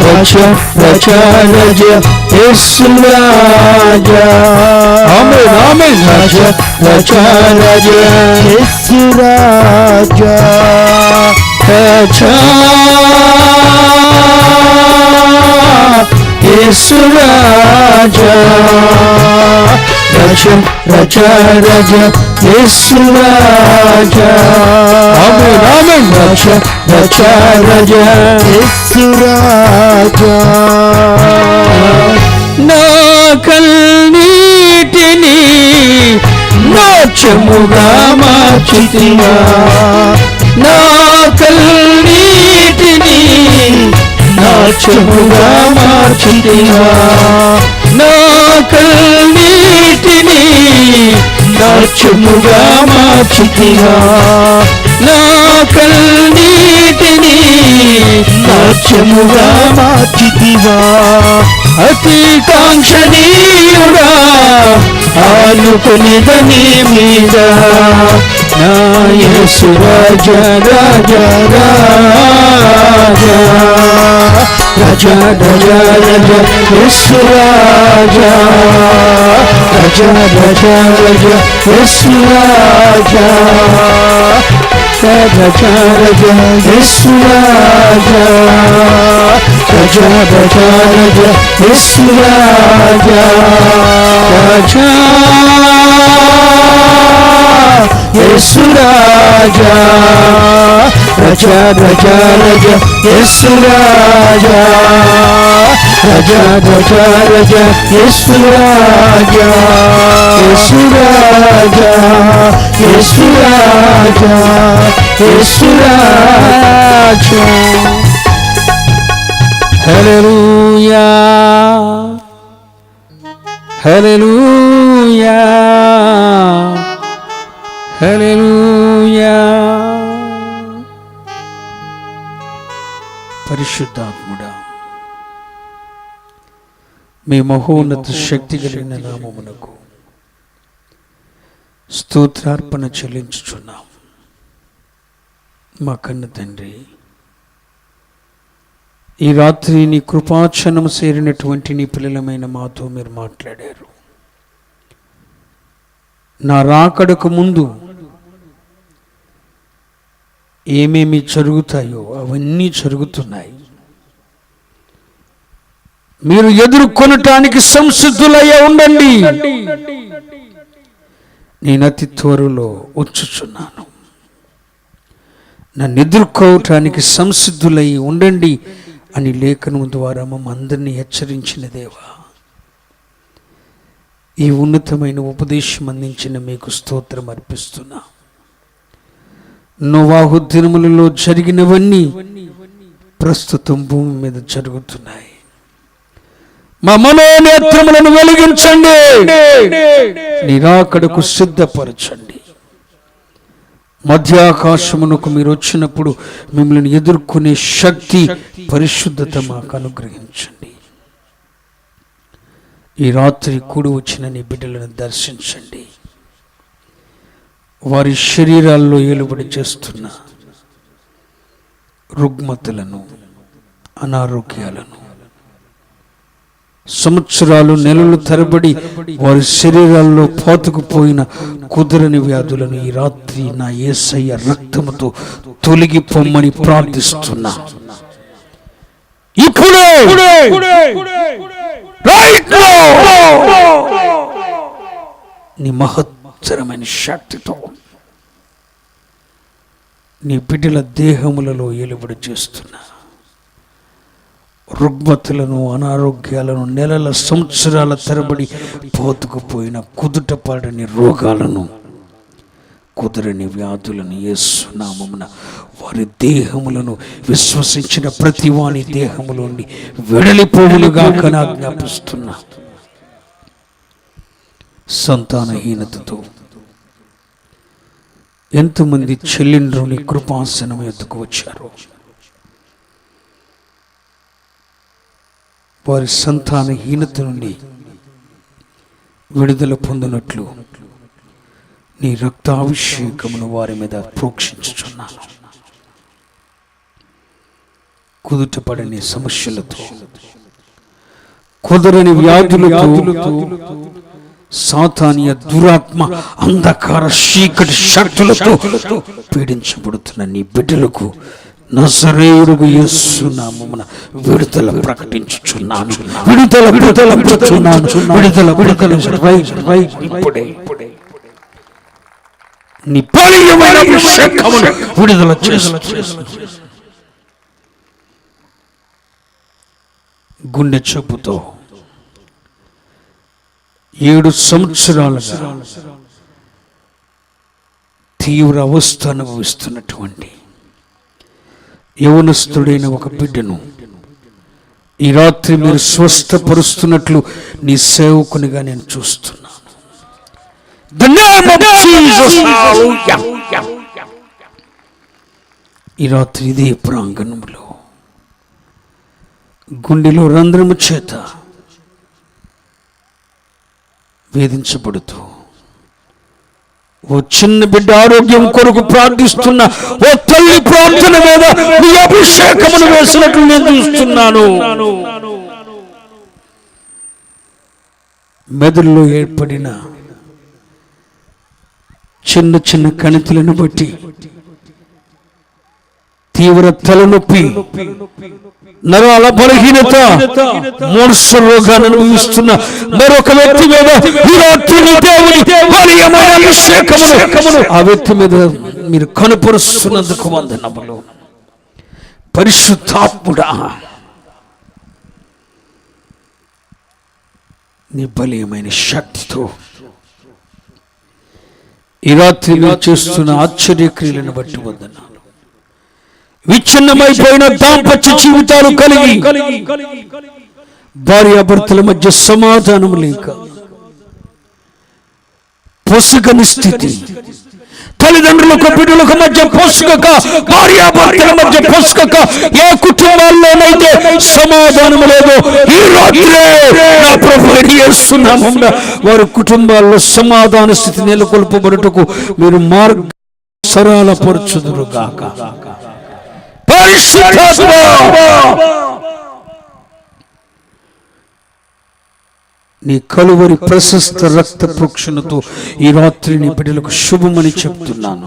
రజా రజా రజా యేసు రాజా. ఆమేన్ ఆమేన్. రజా రజా రజా యేసు రాజా రజా యేసు రాజా రజా రజా రజా యేసు రాజా. ఆమేన్ ఆమేన్. రజా రజా రజా యేసు రాజా. నా కన్నీటిని నాట్యముగా మార్చితివా, నా కన్నీటిని నాట్యముగా మార్చితివా, నా కన్నీటిని నాట్యముగా మార్చితివా, నా కన్నీటిని నాట్యముగా మార్చితివా. అతి కాంక్షణీయుడా ఆనుకునేదని మీద, నా యేసు రాజా రాజా రాజా రజా రజా రజా యేసు రాజా రజా రజా రజా యేసు రాజా రజా రజా యేసు రాజా రజా రజా రజా యేసు రాజా రజా యేసు రాజా రజా రజా రజా యేసు రాజా రజా రజా రజా యేసు రాజా యేసు రాజా యేసు రాజా యేసు రాజా. హల్లెలూయా హల్లెలూయా హల్లెలూయా. పరిశుద్ధాత్ముడా, మీ మహోన్నత శక్తి కలిగిన నామమునకు స్తోత్రార్పణ చెల్లించుచున్నాం. మా కన్న తండ్రి, ఈ రాత్రి నీ కృపాచనము చేరినటువంటి నీ పిల్లలమైన మాతో మీరు మాట్లాడారు. నా రాకడకు ముందు ఏమేమి జరుగుతాయో అవన్నీ జరుగుతున్నాయి. మీరు ఎదుర్కొనటానికి సంసిద్ధులయ్యే ఉండండి. నేను అతి త్వరలో వచ్చుచున్నాను. నన్ను ఎదుర్కోవటానికి సంసిద్ధులై ఉండండి అని లేఖనం ద్వారా మమ్మందరినీ హెచ్చరించిన దేవా, ఈ ఉన్నతమైన ఉపదేశం అందించిన మీకు స్తోత్రం అర్పిస్తున్నా. నోవాహు దినములలో జరిగినవన్నీ ప్రస్తుతం భూమి మీద జరుగుతున్నాయి. మా మనోనేత్రములను వెలిగించండి, నిరాకడకు సిద్ధపరచండి. మధ్యాకాశమునకు మీరు వచ్చినప్పుడు మిమ్మల్ని ఎదుర్కొనే శక్తి, పరిశుద్ధత మాకు అనుగ్రహించండి. ఈ రాత్రి కూడి వచ్చిన నీ బిడ్డలను దర్శించండి. వారి శరీరాల్లో ఏలుబడి చేస్తున్న రుగ్మతలను, అనారోగ్యాలను, సంవత్సరాలు నెలలు తరబడి వారి శరీరాల్లో పాతుకుపోయిన కుదరని వ్యాధులను ఈ రాత్రి నా యేసయ్య రక్తముతో తొలగిపోమ్మని ప్రార్థిస్తున్నా. ఇప్పుడే నీ మహత్తరమైన శక్తితో నీ బిడ్డల దేహములలో ఏలుబడి చేస్తున్నా రుగ్మతులను, అనారోగ్యాలను, నెలల సంవత్సరాల తరబడి పోతుకుపోయిన కుదుటపడని రోగాలను, కుదరని వ్యాధులను యేసు నామమున వారి దేహములను విశ్వసించిన ప్రతి వాని దేహములోని వెడలిపోవులుగా ఆజ్ఞాపిస్తున్నా. సంతానహీనతతో ఎంతమంది చెల్లిండ్రు నీ కృపాసనం ఎత్తుకు వచ్చారు. వారి సంతానహీనత నుండి విడుదల పొందినట్లు నీ రక్తాభిషేకమును వారి మీద ప్రోక్షించుచున్నాను. కుదుటపడని సమస్యలతో, కుదరని వ్యాధులతో, సాతానీయ దురాత్మ అంధకార చీకటి శక్తులతో పీడించబడుతున్న నీ బిడ్డలకు నజరేయుడు యేసు నామమున విడుదల ప్రకటించుచున్నాను. విడుదల ఇప్పుడే నీ బలీయమైన అభిషేకమును విడుదల చేస్తు. గుండె జబ్బుతో 7 సంవత్సరాలుగా తీవ్ర అవస్థ అనుభవిస్తున్నటువంటి యవనస్తుడైన ఒక బిడ్డను ఈ రాత్రి మీరు స్వస్థపరుస్తున్నట్లు నీ సేవకునిగా నేను చూస్తున్నాను. The name of Jesus. ఈ రాత్రి ఇదే ప్రాంగణంలో గుండెలో రంధ్రము చేత వేధించబడుతూ ఓ చిన్న బిడ్డ ఆరోగ్యం కొరకు ప్రార్థిస్తున్న ఓ తల్లి ప్రార్థన మీద నీ అభిషేకమును వేసినట్లు నేను చూస్తున్నాను. మెదడులో ఏర్పడిన చిన్న చిన్న కణితులను బట్టి తీవ్ర తలనొప్పి, నరాల బలహీనత, మూర్ఛ రోగాన్ని అనుభవిస్తున్న మరొక వ్యక్తి మీద ఆ వ్యక్తి మీద మీరు కనుపరుస్తున్నందుకు వందనములు. పరిశుద్ధాత్ముడా, నీ బలీయమైన శక్తితో ఈ రాత్రి మీరు చేస్తున్న ఆశ్చర్యక్రియలను బట్టి వందనాలు. విచ్ఛిన్నమైపోయిన దాంపత్య జీవితాలు కలిగి భార్యాభర్తల మధ్య సమాధానం లేక, పొసగని స్థితి, తల్లిదండ్రులకు బిడ్డలకు మధ్య పొసగక, భార్యాభర్తల మధ్య పొసగక, ఏ కుటుంబాల్లోనైతే సమాధానం లేదో ఈ రాత్రే నా ప్రభువైన యేసు నామమున వారి కుటుంబాల్లో సమాధాన స్థితి నెలకొల్పబడుటకు మీరు మార్గ సరళపరచుదురుగాక. నీ కలువరి ప్రశస్త రక్త ప్రోక్షణతో ఈ రాత్రి నీ బిడ్డలకు శుభమని చెప్తున్నాను.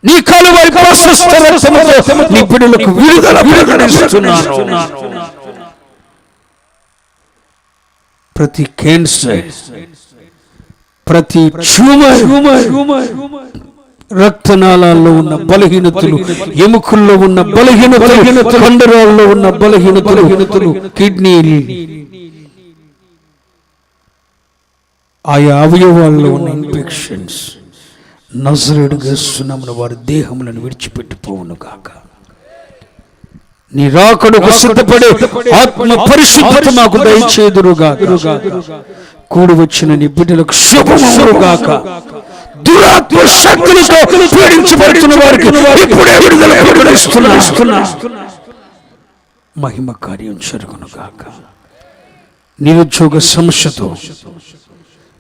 నీ కలువరి ప్రశస్త రక్తముతో నీ బిడ్డలకు విడుదల ప్రకటిస్తున్నాను. ప్రతి క్యాన్సర్, ప్రతి ట్యూమర్, రక్తనాళాల్లో ఉన్న బలహీనతలు, ఎముకల్లో ఉన్న బలహీనతలు, కండరాల్లో ఉన్న బలహీనతలు, కిడ్నీ, ఆయా అవయవాల్లో ఉన్న ఇన్ఫెక్షన్స్ నజరేయుడు యేసు నామమున వారి దేహములను విడిచిపెట్టిపోవును గాక. నీ రాకడకు సిద్ధపడే ఆత్మ పరిశుద్ధత మాకు దయచేదురుగాక. కూడి వచ్చిన నీ బిడ్డలకు శుభముగాక. దురాత్మ శక్తులతో పీడించబడుతున్న వారికి ఇప్పుడే విడుదల ప్రకటిస్తున్నా. మహిమ కార్యం జరుగును గాక. నిరుద్యోగ సమస్యతో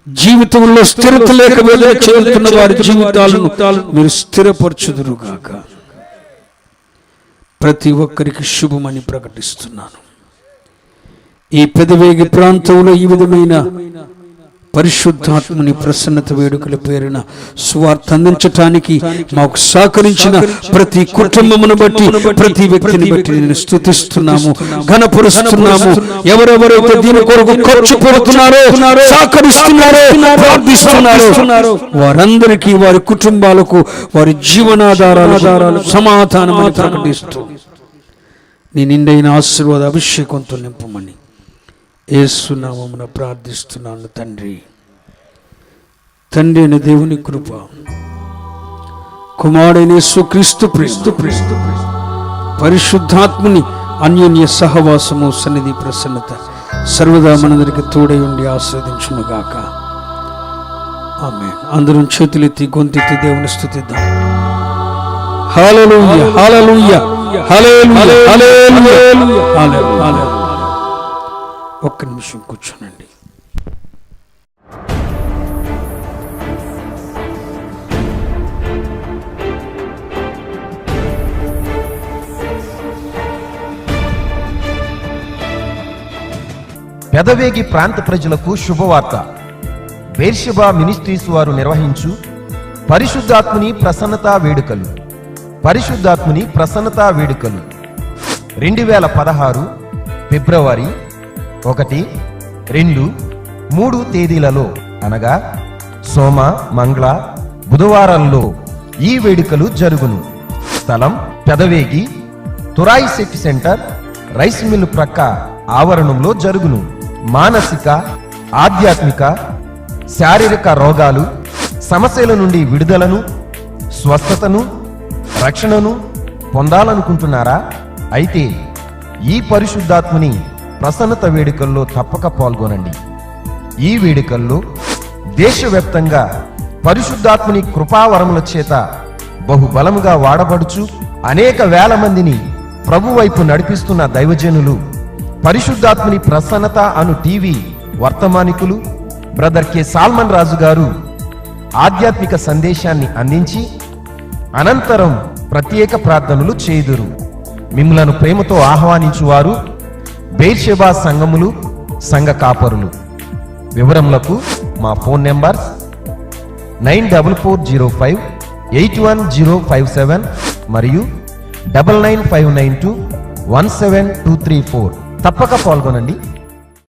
జీవితంలో స్థిరత లేక వేదన చేరుతున్న వారి జీవితాలను మీరు స్థిరపరచుదురుగాక. ప్రతి ఒక్కరికి శుభమని ప్రకటిస్తున్నాను. ఈ పెదవేగి ప్రాంతంలో ఈ విధమైన పరిశుద్ధాత్మని ప్రసన్నత వేడుకల పేరున సువార్త అందించటానికి మాకు సహకరించిన ప్రతి కుటుంబమును బట్టి, ప్రతి వ్యక్తిని బట్టి నేను స్తుతిస్తున్నాము, ఘనపరుస్తున్నాము. ఎవరెవరైతే దీని కొరకు ఖర్చు పెడుతున్నారో, సహకరిస్తున్నారో, ప్రార్థిస్తున్నారో వారందరికీ, వారి కుటుంబాలకు, వారి జీవనాధారాలు సమాధానమని ప్రకటిస్తూ నీ నిండైన ఆశీర్వాద అభిషేకంతో నింపమని యేసు నామమున ప్రార్థిస్తున్నాను తండ్రి. తండ్రి అయిన దేవుని కృప, కుమారుడైన యేసుక్రీస్తు పరిశుద్ధాత్ముని అన్యోన్య సహవాసము, సన్నిధి, ప్రసన్నత సర్వదా మనందరికి తోడై ఉండి ఆస్వాదించునుగాక. ఆమేన్. అందరం చేతులెత్తి గొంతెత్తి దేవుని స్తుతిద్దాం. హల్లెలూయా, హల్లెలూయా, హల్లెలూయా, హల్లెలూయా, హల్లెలూయా. ఒక్క నిమిషం కూర్చోనండి. పెదవేగి ప్రాంత ప్రజలకు శుభవార్త. బేర్షెబా మినిస్ట్రీస్ వారు నిర్వహించు పరిశుద్ధాత్ముని ప్రసన్నతా వేడుకలు 2016 ఫిబ్రవరి 1, 2, 3 తేదీలలో అనగా సోమ, మంగళ, బుధవారాల్లో ఈ వేడుకలు జరుగును. స్థలం Pedavegi Turayi Shetty centre, rice mill ప్రక్క ఆవరణంలో జరుగును. మానసిక, ఆధ్యాత్మిక, శారీరక రోగాలు, సమస్యల నుండి విడుదలను, స్వస్థతను, రక్షణను పొందాలనుకుంటున్నారా? అయితే ఈ పరిశుద్ధాత్మని ప్రసన్నత వేడుకల్లో తప్పక పాల్గొనండి. ఈ వేడుకల్లో దేశవ్యాప్తంగా పరిశుద్ధాత్మని కృపావరముల చేత బహుబలముగా వాడబడుచు అనేక వేల మందిని ప్రభు వైపు నడిపిస్తున్న దైవజనులు, పరిశుద్ధాత్మని ప్రసన్నత అను టీవీ వర్తమానికులు బ్రదర్ కె సాల్మన్ రాజు గారు ఆధ్యాత్మిక సందేశాన్ని అందించి అనంతరం ప్రత్యేక ప్రార్థనలు చేయుదురు. మిమ్ములను ప్రేమతో ఆహ్వానించువారు బేర్షెబా సంఘములు, సంఘ కాపరులు. వివరములకు మా ఫోన్ నెంబర్స్ 9440581057 మరియు 9959217234. తప్పక పాల్గొనండి.